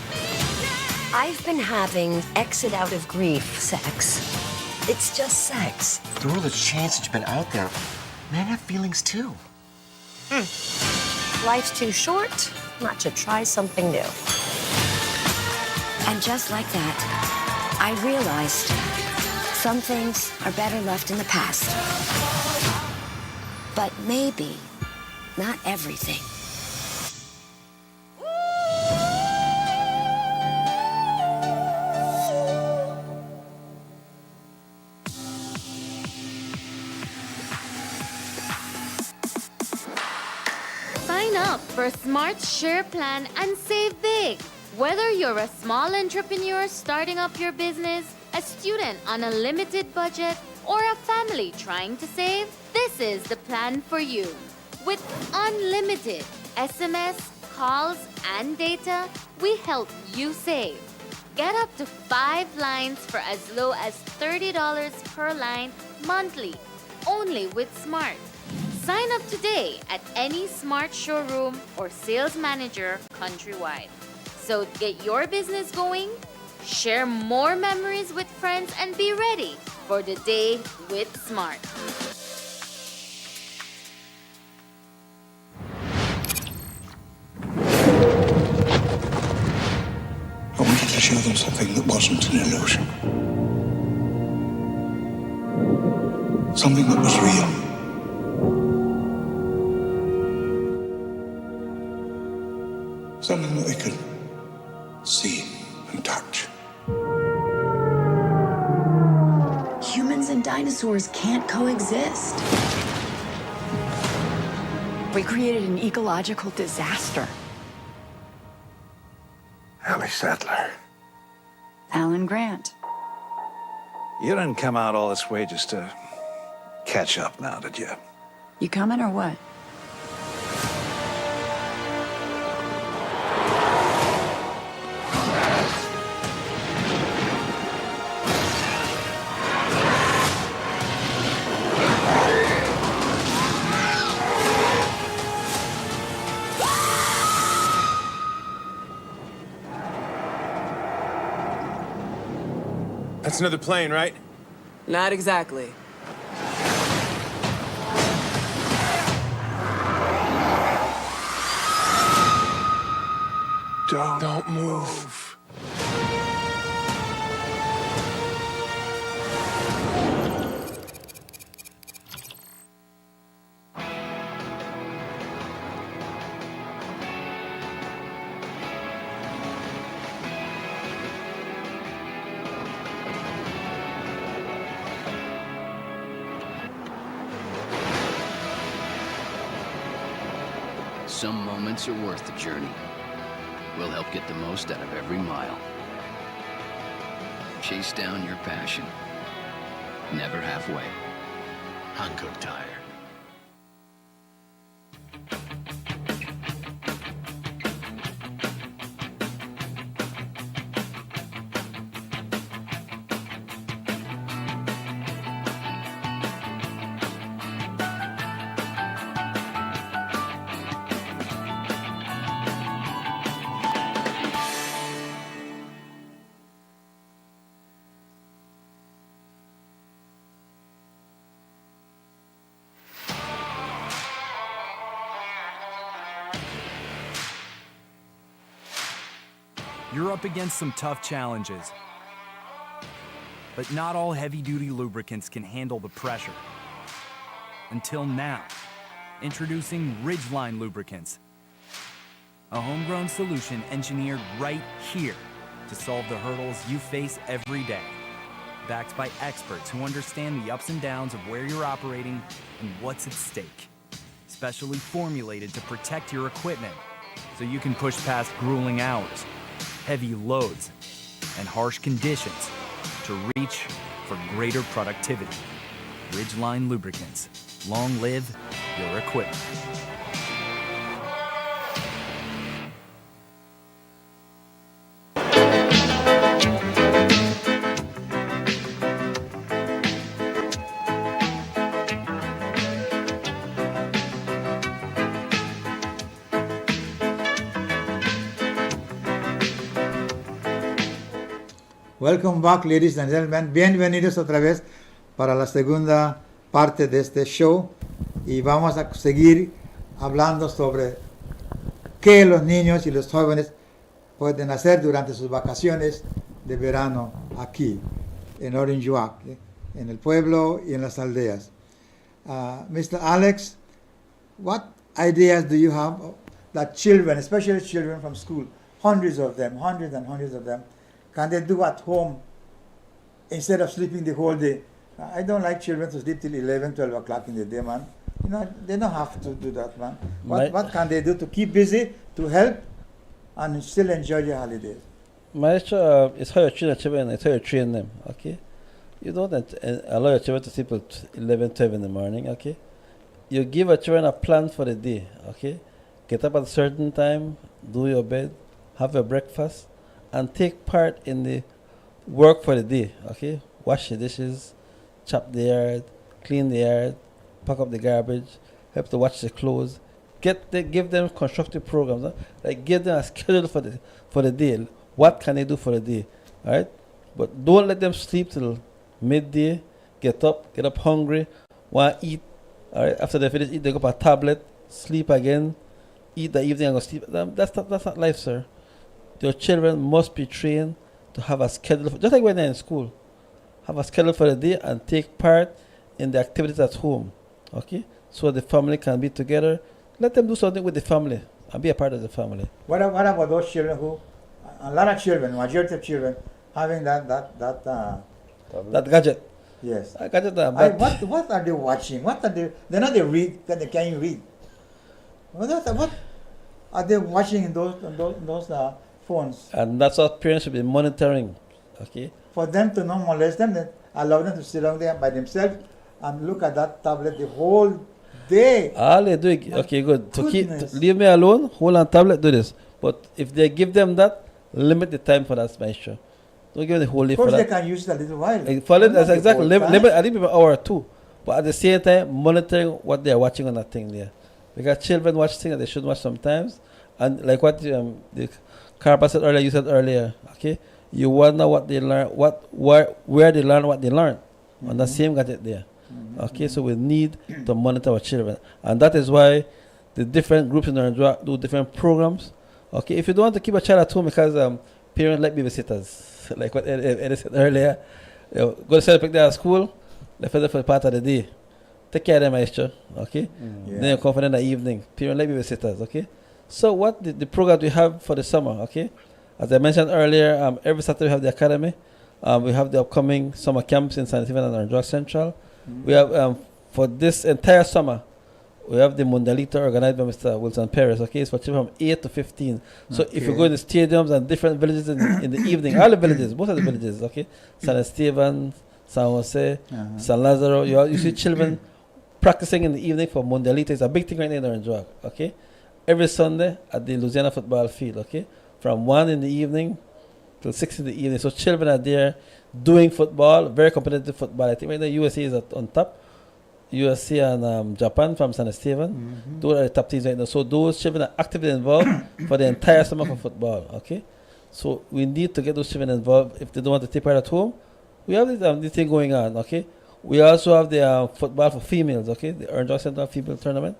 I've been having exit out of grief sex. It's just sex. The world has changed since you've been out there. Men have feelings too. Life's too short not to try something new. And just like that, I realized some things are better left in the past. But maybe not everything. Sign up for Smart Share Plan and save big. Whether you're a small entrepreneur starting up your business, a student on a limited budget, or a family trying to save, this is the plan for you. With unlimited SMS, calls, and data, we help you save. Get up to 5 lines for as low as $30 per line monthly, only with Smart. Sign up today at any Smart showroom or sales manager countrywide. So get your business going, share more memories with friends, and be ready for the day with Smart. I wanted to show them something that wasn't an illusion. Something that was real. Something that they could see and touch. Humans and dinosaurs can't coexist. We created an ecological disaster. Ellie Sattler. Alan Grant. You didn't come out all this way just to catch up now, did you? You coming or what? That's another plane, right? Not exactly. Don't move. some moments are worth the journey. We'll help get the most out of every mile. Chase down your passion. Never halfway. Hankook Tire. You're up against some tough challenges. But not all heavy-duty lubricants can handle the pressure. Until now. Introducing Ridgeline Lubricants. A homegrown solution engineered right here to solve the hurdles you face every day. Backed by experts who understand the ups and downs of where you're operating and what's at stake. Specially formulated to protect your equipment so you can push past grueling hours, heavy loads, and harsh conditions to reach for greater productivity. Ridgeline Lubricants. Long live your equipment. Welcome back, ladies and gentlemen. Bienvenidos otra vez para la segunda parte de este show. Y vamos a seguir hablando sobre qué los niños y los jóvenes pueden hacer durante sus vacaciones de verano aquí, en Orange Walk, en el pueblo y en las aldeas. Mr. Alex, what ideas do you have that children, especially children from school, hundreds and hundreds of them, can they do at home instead of sleeping the whole day? I don't like children to sleep till 11, 12 o'clock in the day, man. You know, they don't have to do that, man. What can they do to keep busy, to help, and still enjoy their holidays? Maestro, it's how you train your children, it's how you train them, okay? You don't allow your children to sleep till 11, 12 in the morning, okay? You give a children a plan for the day, okay? Get up at a certain time, do your bed, have your breakfast, and take part in the work for the day, okay? Wash the dishes, chop the yard, clean the yard, pack up the garbage, help to wash the clothes. Give them constructive programs, huh? Like give them a schedule for the day. What can they do for the day, all right? But don't let them sleep till midday. Get up hungry, want to eat. All right, after they finish eat, they go up a tablet, sleep again, eat the evening and go sleep. That's not life, sir. Your children must be trained to have a schedule, just like when they're in school. Have a schedule for the day and take part in the activities at home, okay? So the family can be together. Let them do something with the family and be a part of the family. What about those children who, a lot of children, majority of children, having that gadget? Yes. Gadget. What are they watching? What are they? They're not they read. Can you read? What are they watching in those phones? And that's what parents should be monitoring, okay? For them to not molest them, then allow them to sit down there by themselves and look at that tablet the whole day. All they do, okay, good. To leave me alone, hold on tablet, do this. But if they give them that, limit the time for that, maestro. Don't give them the whole day for that. Of course, they can use it a little while. That's exactly. Limit, I think maybe an hour or two. But at the same time, monitoring what they are watching on that thing there. Because children watch things that they shouldn't watch sometimes. And like what the Carpa said earlier, you said earlier, okay? You wonder what they learn, where they learn what they learn on the same gadget there. Okay, so we need to monitor our children. And that is why the different groups in Orange do different programs. Okay, if you don't want to keep a child at home because parents like babysitters, like what Eddie said earlier, go to set pick them at school, left them for part of the day. Take care of them, maestro. Okay? Then you come for them in the evening. Parents like babysitters, okay? So what the program we have for the summer, okay? As I mentioned earlier, every Saturday we have the academy. We have the upcoming summer camps in San Stephen and Orange Central. We have, for this entire summer, We have the Mundialito organized by Mr. Wilson Perez. Okay, it's for children from 8 to 15. So if you go in the stadiums and different villages in the evening, all the villages, most of the villages, okay, San Esteban, San Jose, San Lazaro, you see children practicing in the evening for Mundialito. It's a big thing right now in Orange Walk. Okay, every Sunday at the Louisiana football field. Okay, from 1 in the evening till 6 in the evening. So children are there doing football, very competitive football. I think right now USA is on top. USC and Japan from San Esteban. Those are the top teams right now. So those children are actively involved for the entire summer for football. Okay, so we need to get those children involved if they don't want to take part at home. We have this thing going on. Okay, we also have the football for females. Okay, the Orange Walk Central Female Tournament.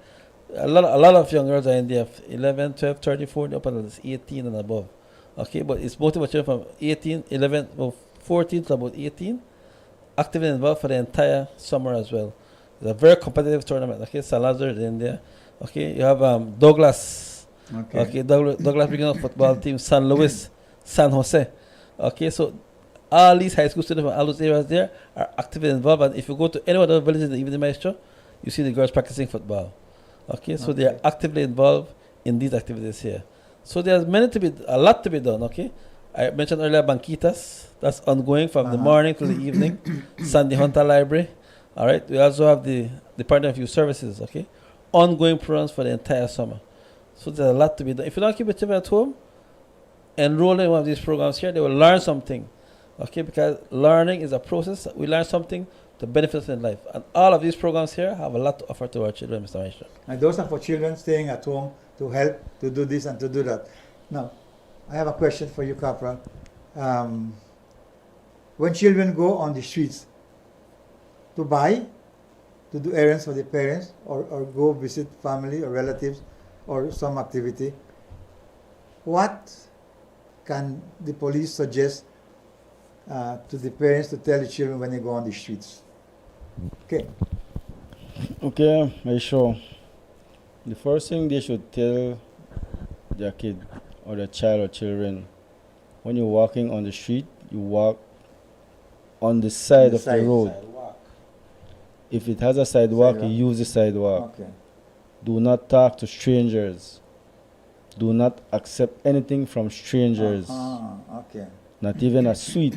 A lot of young girls are in there, 11, 12, 13, 14, up until 18 and above. Okay, but it's mostly children from 18, 11, 14 to about 18, actively involved for the entire summer as well. It's a very competitive tournament. Okay, Salazar is in there. Okay, you have Douglas. Okay, Douglas Regional Football Team, San Luis, San Jose. Okay, so all these high school students from all those areas there are actively involved. And if you go to any other villages in the evening maestro, you see the girls practicing football. Okay, so they are actively involved in these activities here. So there's a lot to be done. Okay, I mentioned earlier Banquitas. That's ongoing from the morning to the evening. Sandy Hunter Library. All right. We also have the Department of Youth Services. Okay, ongoing programs for the entire summer. So there's a lot to be done. If you don't keep your children at home, enroll in one of these programs here, they will learn something. Okay, because learning is a process. We learn something to benefit us in life, and all of these programs here have a lot to offer to our children, Mr. Maestro. And those are for children staying at home to help to do this and to do that. Now, I have a question for you, Corporal. When children go on the streets to buy, to do errands for their parents, or go visit family or relatives, or some activity, what can the police suggest to the parents to tell the children when they go on the streets? Okay. Okay, Maestro. The first thing they should tell their kid or their child or children, when you're walking on the street, you walk on the side of the road. If it has a sidewalk, you use the sidewalk. Okay. Do not talk to strangers. Do not accept anything from strangers. Okay. Not even a sweet.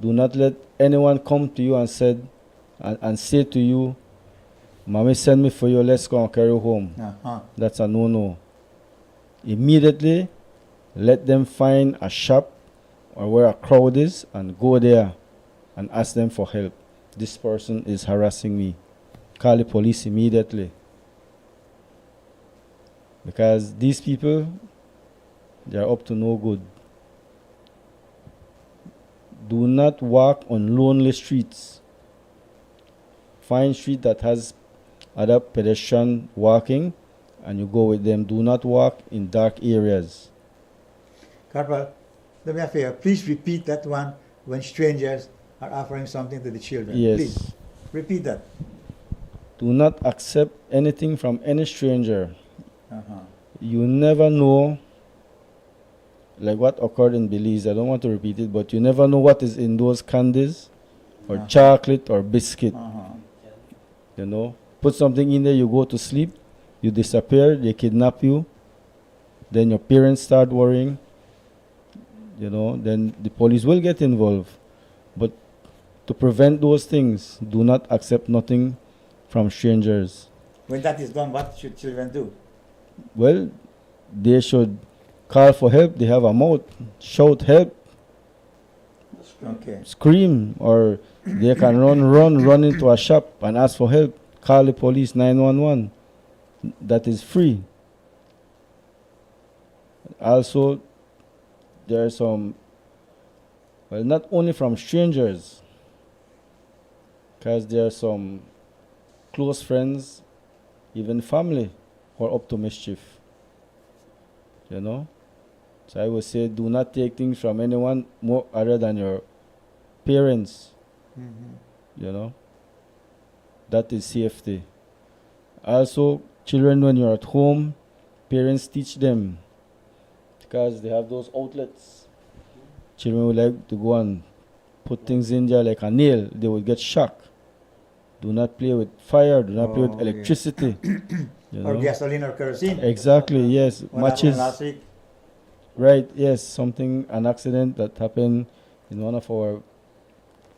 Do not let anyone come to you and say to you, "Mommy send me for you, let's go and carry you home." That's a no-no. Immediately, let them find a shop or where a crowd is and go there and ask them for help. This person is harassing me. Call the police immediately. Because these people, they are up to no good. Do not walk on lonely streets. Find street that has other pedestrian walking and you go with them. Do not walk in dark areas. Corporal, do me a favor. Please repeat that one when strangers are offering something to the children. Yes. Please repeat that. Do not accept anything from any stranger. You never know, like what occurred in Belize. I don't want to repeat it, but you never know what is in those candies or chocolate or biscuit. You know, put something in there, you go to sleep, you disappear, they kidnap you, then your parents start worrying, you know, then the police will get involved. But to prevent those things, do not accept nothing from strangers. When that is done, what should children do? Well, they should call for help. They have a mouth. Shout help. Okay. Scream, or they can run into a shop and ask for help. Call the police, 911. That is free. Also, there are some, well, not only from strangers, because there are some close friends, even family, who are up to mischief. You know? So I would say do not take things from anyone more other than your parents. You know? That is safety. Also, children, when you're at home, parents teach them, because they have those outlets. Children would like to go and put things in there like a nail. They would get shocked. Do not play with fire. Do not play with Oh, electricity. You Or know? gasoline or kerosene. Exactly. Yes. What happened Matches. last week? Right. Yes. An accident that happened in one of our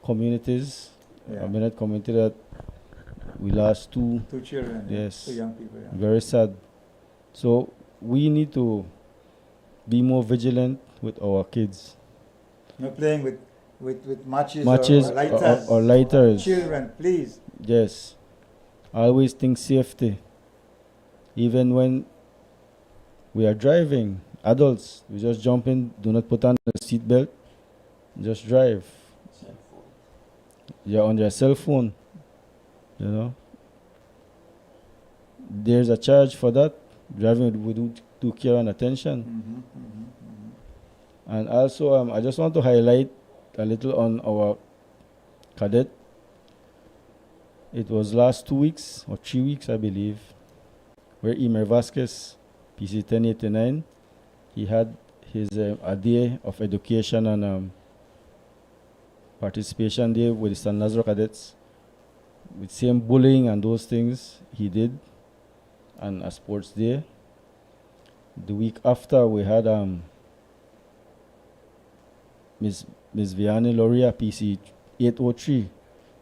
communities, Yeah. a minute community that we lost two. Two children. Yes. 2 young people. Yeah. Very sad. So we need to be more vigilant with our kids. No playing with matches, Matches or lighters. or lighters. Children, please. Yes. Always think safety. Even when we are driving, adults, we just jump in, do not put on the seat belt, just drive. You're on your cell phone, you know. There's a charge for that, driving with due care and attention. And also, I just want to highlight a little on our cadet. It was last 2 weeks or 3 weeks, I believe, where Emer Vasquez, PC 1089, he had his a day of education and participation day with the San Lazaro cadets. With same bullying and those things he did, and a sports day. The week after we had Miss Vianney Loria, PC 803.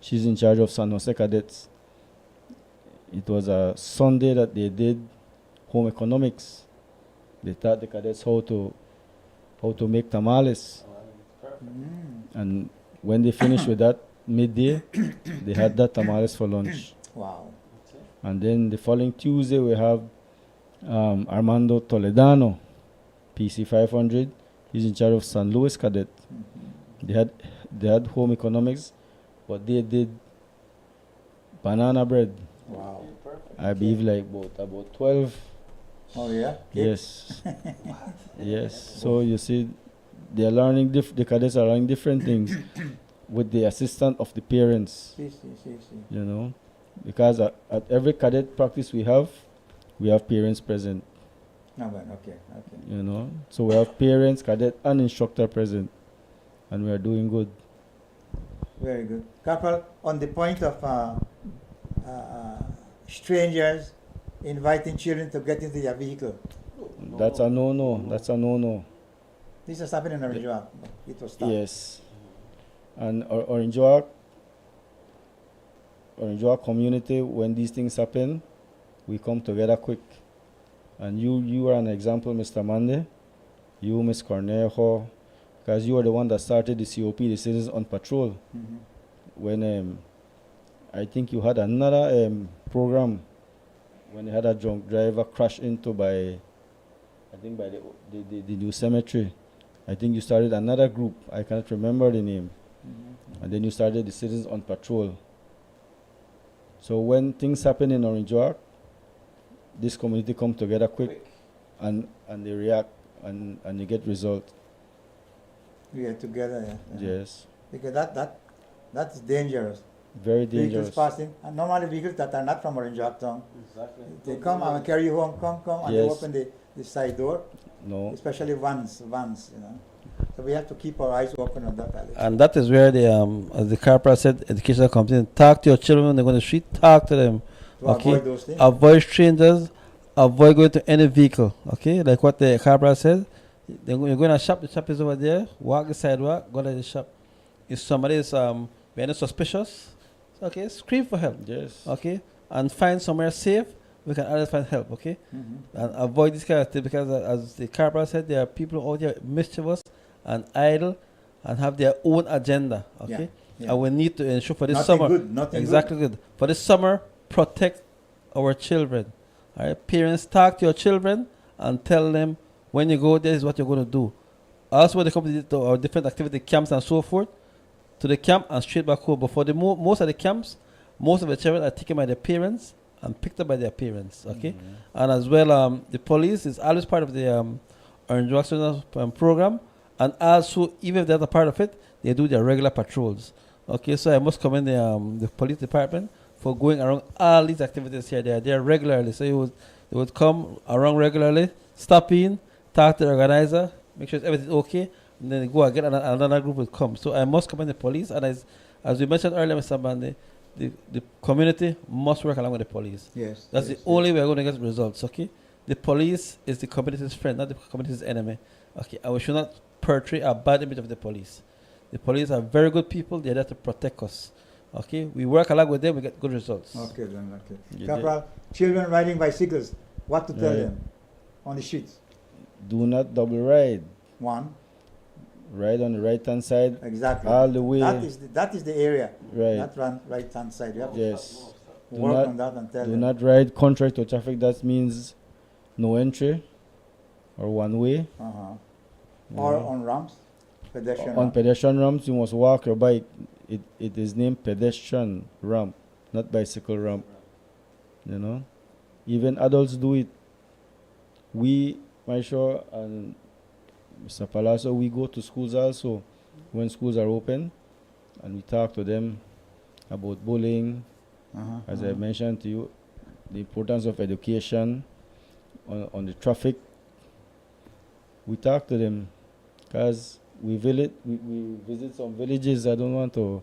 She's in charge of San Jose cadets. It was a Sunday that they did home economics. They taught the cadets how to make tamales. And when they finished with that midday, they had that tamales for lunch. Wow. And then the following Tuesday we have Armando Toledano, PC 500. He's in charge of San Luis cadet. They had home economics, but they did banana bread. Wow. I believe like about 12. Oh yeah. Yes. Yes. So you see, they are learning. The cadets are learning different things with the assistance of the parents. See. You know, because at every cadet practice we have parents present. No, man. Okay. You know, so we have parents, cadet, and instructor present, and we are doing good. Very good. Corporal, on the point of strangers inviting children to get into their vehicle. That's a no-no. That's a no-no. This has happened in Orange Walk. It was stopped. Yes. And Orange Walk community, when these things happen, we come together quick. And you are an example, Mr. Mande. You, Ms. Cornejo, because you are the one that started the COP, the Citizens on Patrol. When I think you had another program when they had a drunk driver crash into by the new cemetery. I think you started another group. I can't remember the name. And then you started the Citizens on Patrol. So when things happen in Orange Walk, this community come together quick and they react and you get result. We are together. Yeah. Yes. Because that's dangerous. Very dangerous. Vehicles passing, and normally vehicles that are not from Orange Walk Town. Exactly. They come and carry you home, come, and they Yes. open the side door. No. Especially vans, you know. So we have to keep our eyes open on that, Alex. And that is where as the corporal said, educational comes in. Talk to your children when they're going to the street. Talk to them. To okay. avoid those things. Avoid strangers. Avoid going to any vehicle. Okay, like what the corporal said. You're going to shop. The shop is over there. Walk the sidewalk. Go to the shop. If somebody is being suspicious, okay, scream for help. Yes. Okay, and find somewhere safe. We can always find help. Okay, and avoid this kind of thing because, as the corporal said, there are people out there mischievous and idle and have their own agenda. Okay, Yeah. and we need to ensure for this Nothing summer. good, nothing exactly good. For this summer, protect our children. All right, parents, talk to your children and tell them when you go there is what you're going to do. Also, when they come to our different activity camps and so forth, to the camp and straight back home. But for the most of the camps, most of the children are taken by their parents and picked up by their parents. Okay, and as well, the police is always part of the Orange Walk program, and also even if they're not a part of it, they do their regular patrols. Okay, so I must commend the police department for going around all these activities here. They are there regularly, so they would come around regularly, stop in, talk to the organizer, make sure everything's okay, and then they go again and another group will come. So I must commend the police, and as we mentioned earlier, Mr. Bande, the community must work along with the police. Yes. That's yes, the only way we're going to get results, okay? The police is the community's friend, not the community's enemy. Okay, and we should not portray a bad image of the police. The police are very good people, they're there to protect us. Okay, we work along with them, we get good results. Okay, then, okay. Yeah, Corporal, children riding bicycles, what to tell Right. them on the streets? Do not double ride. One. Ride on the right hand side. Exactly. All the way. That is the area. Right. Not run right hand side. You have to Yes. Do work not, on that and tell do them. not ride contrary to traffic. That means no entry or one way. Uh-huh. Yeah. Or on ramps, pedestrian On ramp. pedestrian ramps, you must walk your bike. It is named pedestrian ramp, not bicycle ramp. You know, even adults do it. We, Maisho and Mr. Palazzo, we go to schools also when schools are open, and we talk to them about bullying. As I mentioned to you, the importance of education on the traffic. We talk to them because we visit some villages. I don't want to,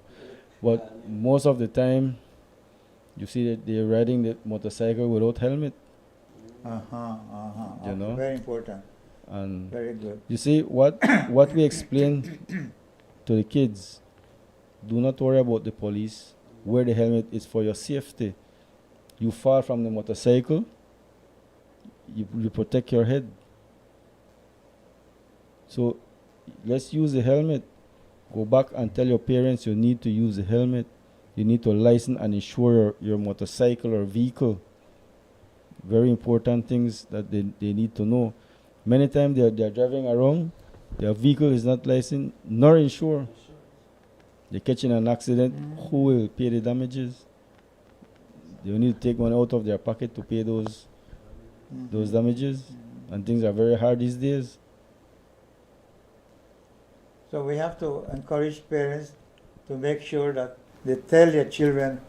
but most of the time, you see that they're riding the motorcycle without helmet. You know, Very important. and Very good. you see what we explain to the kids. Do not worry about the police. Wear the helmet is for your safety. You fall from the motorcycle, you protect your head. So let's use the helmet. Go back and tell your parents you need to use the helmet. You need to license and insure your motorcycle or vehicle. Very important things that they need to know. Many times they are driving around, their vehicle is not licensed nor insured. They catch in an accident, who will pay the damages? They will need to take money out of their pocket to pay those damages, and things are very hard these days. So we have to encourage parents to make sure that they tell their children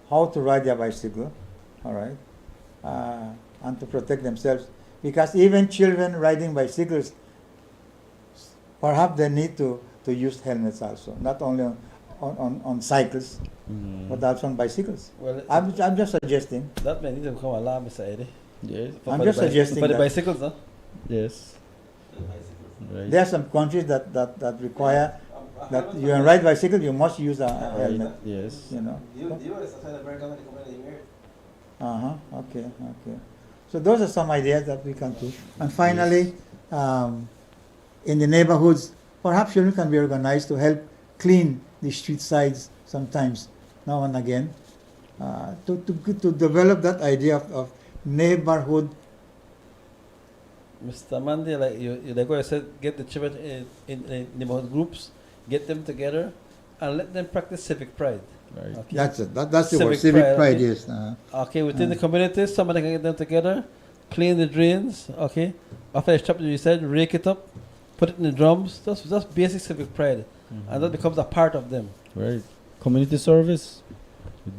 how to ride their bicycle, all right, and to protect themselves. Because even children riding bicycles, perhaps they need to use helmets also, not only on cycles, but also on bicycles. Well, I'm just suggesting. That may need to become a law, Mr. Eddie. Yes. I'm just suggesting for the that- bicycles, huh? Yes. Right. There are some countries that require that you ride bicycle, you must use a helmet. Yes. You know. The US is an American company here. Okay. So those are some ideas that we can do. And finally, in the neighborhoods, perhaps children can be organized to help clean the street sides sometimes, now and again, to develop that idea of neighborhood. Mr. Mandy, like what I said, get the children in neighborhood groups, get them together, and let them practice civic pride. Right. Okay? That's it. That's the word. Civic pride, yes. Okay, within the community, somebody can get them together, clean the drains. Okay, after the chapter you said, rake it up, put it in the drums. That's basic civic pride, and that becomes a part of them. Right. Community service.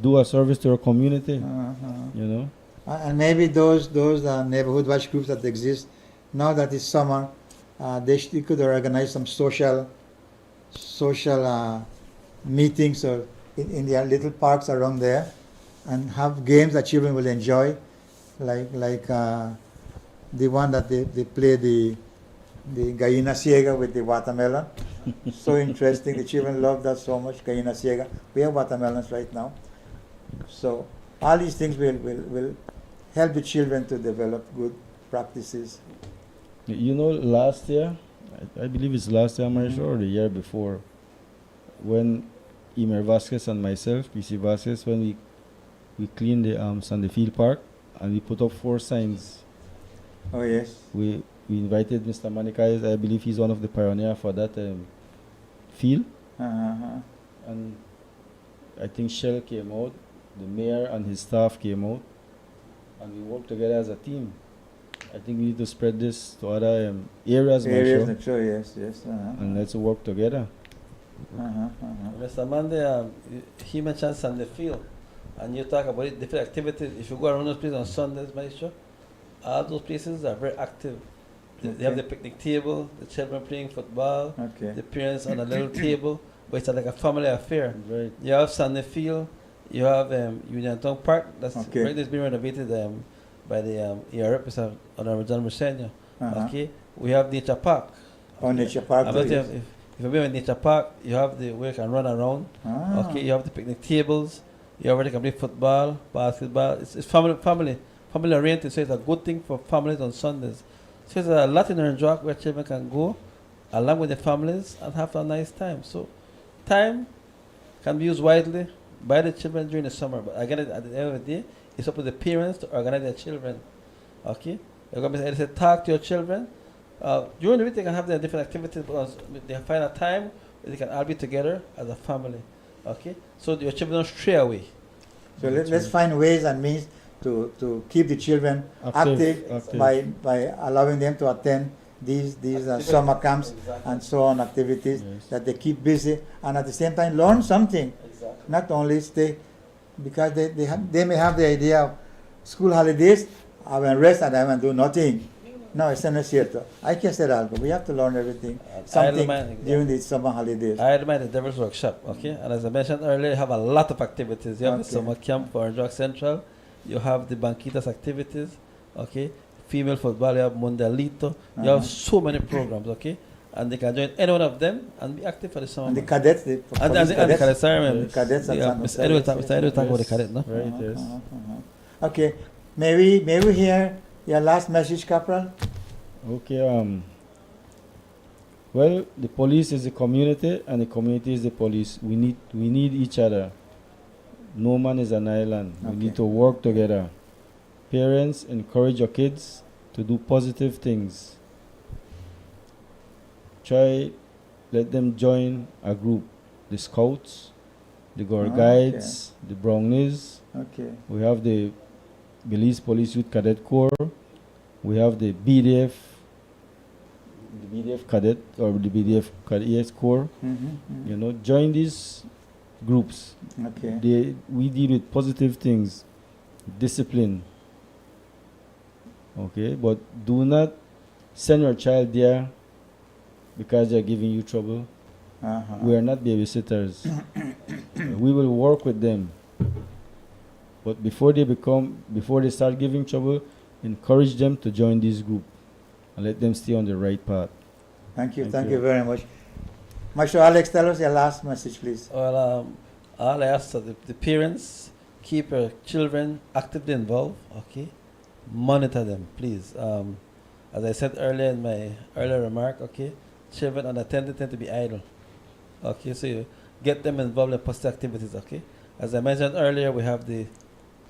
Do a service to your community. You know. And maybe those neighborhood watch groups that exist now that it's summer, they could organize some social meetings or in their little parks around there, and have games that children will enjoy, like the one that they play the gallina ciega with the watermelon. So interesting. The children love that so much. Gallina ciega. We have watermelons right now. So all these things will help the children to develop good practices. You know, last year, I believe it's last year, I'm not sure, or the year before, when Emer Vasquez and myself, PC Vasquez, when we cleaned the Sunday Field Park, and we put up 4 signs. Oh yes. We invited Mr. Manikais. I believe he's one of the pioneers for that field. And I think Shell came out, the mayor and his staff came out, and we worked together as a team. I think we need to spread this to other areas. Sure, yes. And let's work together. Mr. Mandy, he mentioned Sunday Field, and you talk about it, different activities. If you go around those places on Sundays, Maestro, all those places are very active. They have the picnic table, the children playing football, the parents on a little table, but it's like a family affair. Right. You have Sunday Field, You have Union Town Park. That's Okay. right. It's been renovated by the Europe. It's Honorable John Musenyo. Okay. We have Nature Park. Oh, Nature Park. I bet yes. if you've been in Nature Park, you have the where you can run around. Okay. You have the picnic tables. You already can play football, basketball. It's family oriented. So it's a good thing for families on Sundays. So there's a lot in Orange Walk where children can go along with their families and have a nice time. So time can be used widely by the children during the summer. But again, at the end of the day, it's up to the parents to organize their children. Okay? You're going to say, talk to your children. During the week, they can have their different activities, but they find a time where they can all be together as a family. Okay? So your children don't stray away. So let's find ways and means to keep the children active. By allowing them to attend these summer camps and so on activities that they keep busy and at the same time learn something. Not only stay, because they may have the idea of school holidays, I will rest and I will do nothing. No, eso no es cierto. Hay que hacer algo. We have to learn everything, something during the summer holidays. I admire the Devil's Workshop, okay? And as I mentioned earlier, you have a lot of activities. You have the summer camp for Orange Walk Central. You have the Banquitas activities, okay? Female football, you have Mundialito. You have so many programs, okay? And they can join any one of them and be active for the summer. And the cadets, the cadets, sorry, ma'am. The cadets at San Jose. Mr. Edward talk about the cadet, no? Right, yes. Okay, may we hear your last message, Corporal? Okay. Well, the police is the community, and the community is the police. We need each other. No man is an island. We need to work together. Parents, encourage your kids to do positive things. Let them join a group. The Scouts, the Girl Guides, the Brownies. Okay. We have the Belize Police Youth Cadet Corps. We have the BDF Cadet or the BDF Cadets Corps. You know, join these groups. Okay. We deal with positive things, discipline. Okay, but do not send your child there because they're giving you trouble. We are not babysitters. We will work with them. But before they start giving trouble, encourage them to join this group and let them stay on the right path. Thank you very much. Maestro Alex, tell us your last message, please. Well, all I ask the parents, keep your children actively involved, okay? Monitor them, please. As I said earlier in my earlier remark, okay, children unattended tend to be idle. Okay, so you get them involved in positive activities, okay? As I mentioned earlier, we have the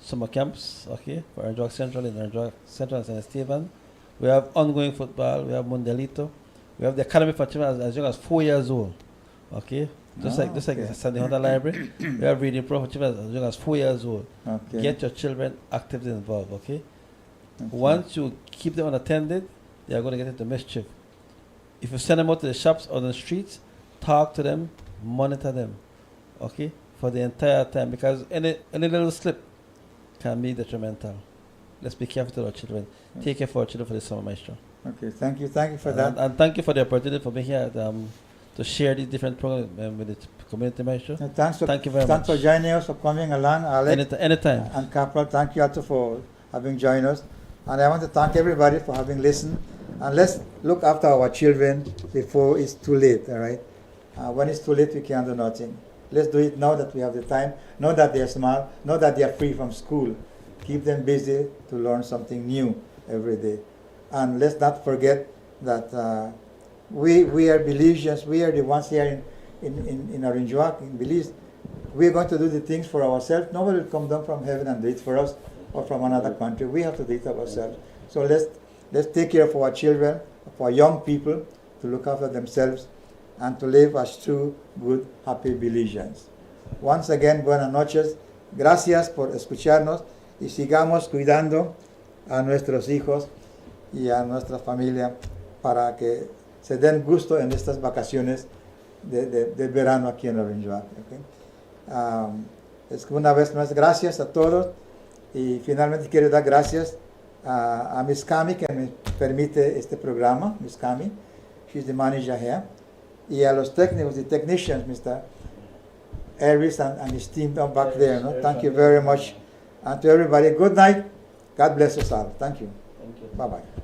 summer camps, okay, for Orange Walk Central and Orange Walk Central and St. Stephen. We have ongoing football, we have Mundialito. We have the academy for children as young as 4 years old, okay? Just like the Sandy Hunter Library, we have reading pro for children as young as 4 years old. Okay. Get your children actively involved, okay? Once you keep them unattended, they are going to get into mischief. If you send them out to the shops or the streets, talk to them, monitor them, okay, for the entire time, because any little slip can be detrimental. Let's be careful to our children. Take care for our children for the summer, Maestro. Okay, thank you for that. And thank you for the opportunity for being here to share these different programs with the community, Maestro. Thank you very much. Thanks for joining us, for coming along, Alex. Anytime. And Corporal, thank you also for having joined us. And I want to thank everybody for having listened. And let's look after our children before it's too late, all right? When it's too late, we can't do nothing. Let's do it now that we have the time, know that they're smart, know that they're free from school. Keep them busy to learn something new every day. And let's not forget that we are Belizeans, we are the ones here in Orange Walk, in Belize. We're going to do the things for ourselves. Nobody will come down from heaven and do it for us or from another country. We have to do it ourselves. So let's take care of our children, of our young people, to look after themselves and to live as true, good, happy Belizeans. Once again, buenas noches. Gracias por escucharnos y sigamos cuidando a nuestros hijos y a nuestra familia para que se den gusto en estas vacaciones de verano aquí en Orange Walk. Okay? Es que una vez más, gracias a todos y finalmente quiero dar gracias a Miss Cami que me permite este programa, Miss Cami. She's the manager here. Y a los técnicos y technicians, Mr. Aries and his team down back there. No? Thank you very much. And to everybody, good night. God bless us all. Thank you. Thank you. Bye-bye.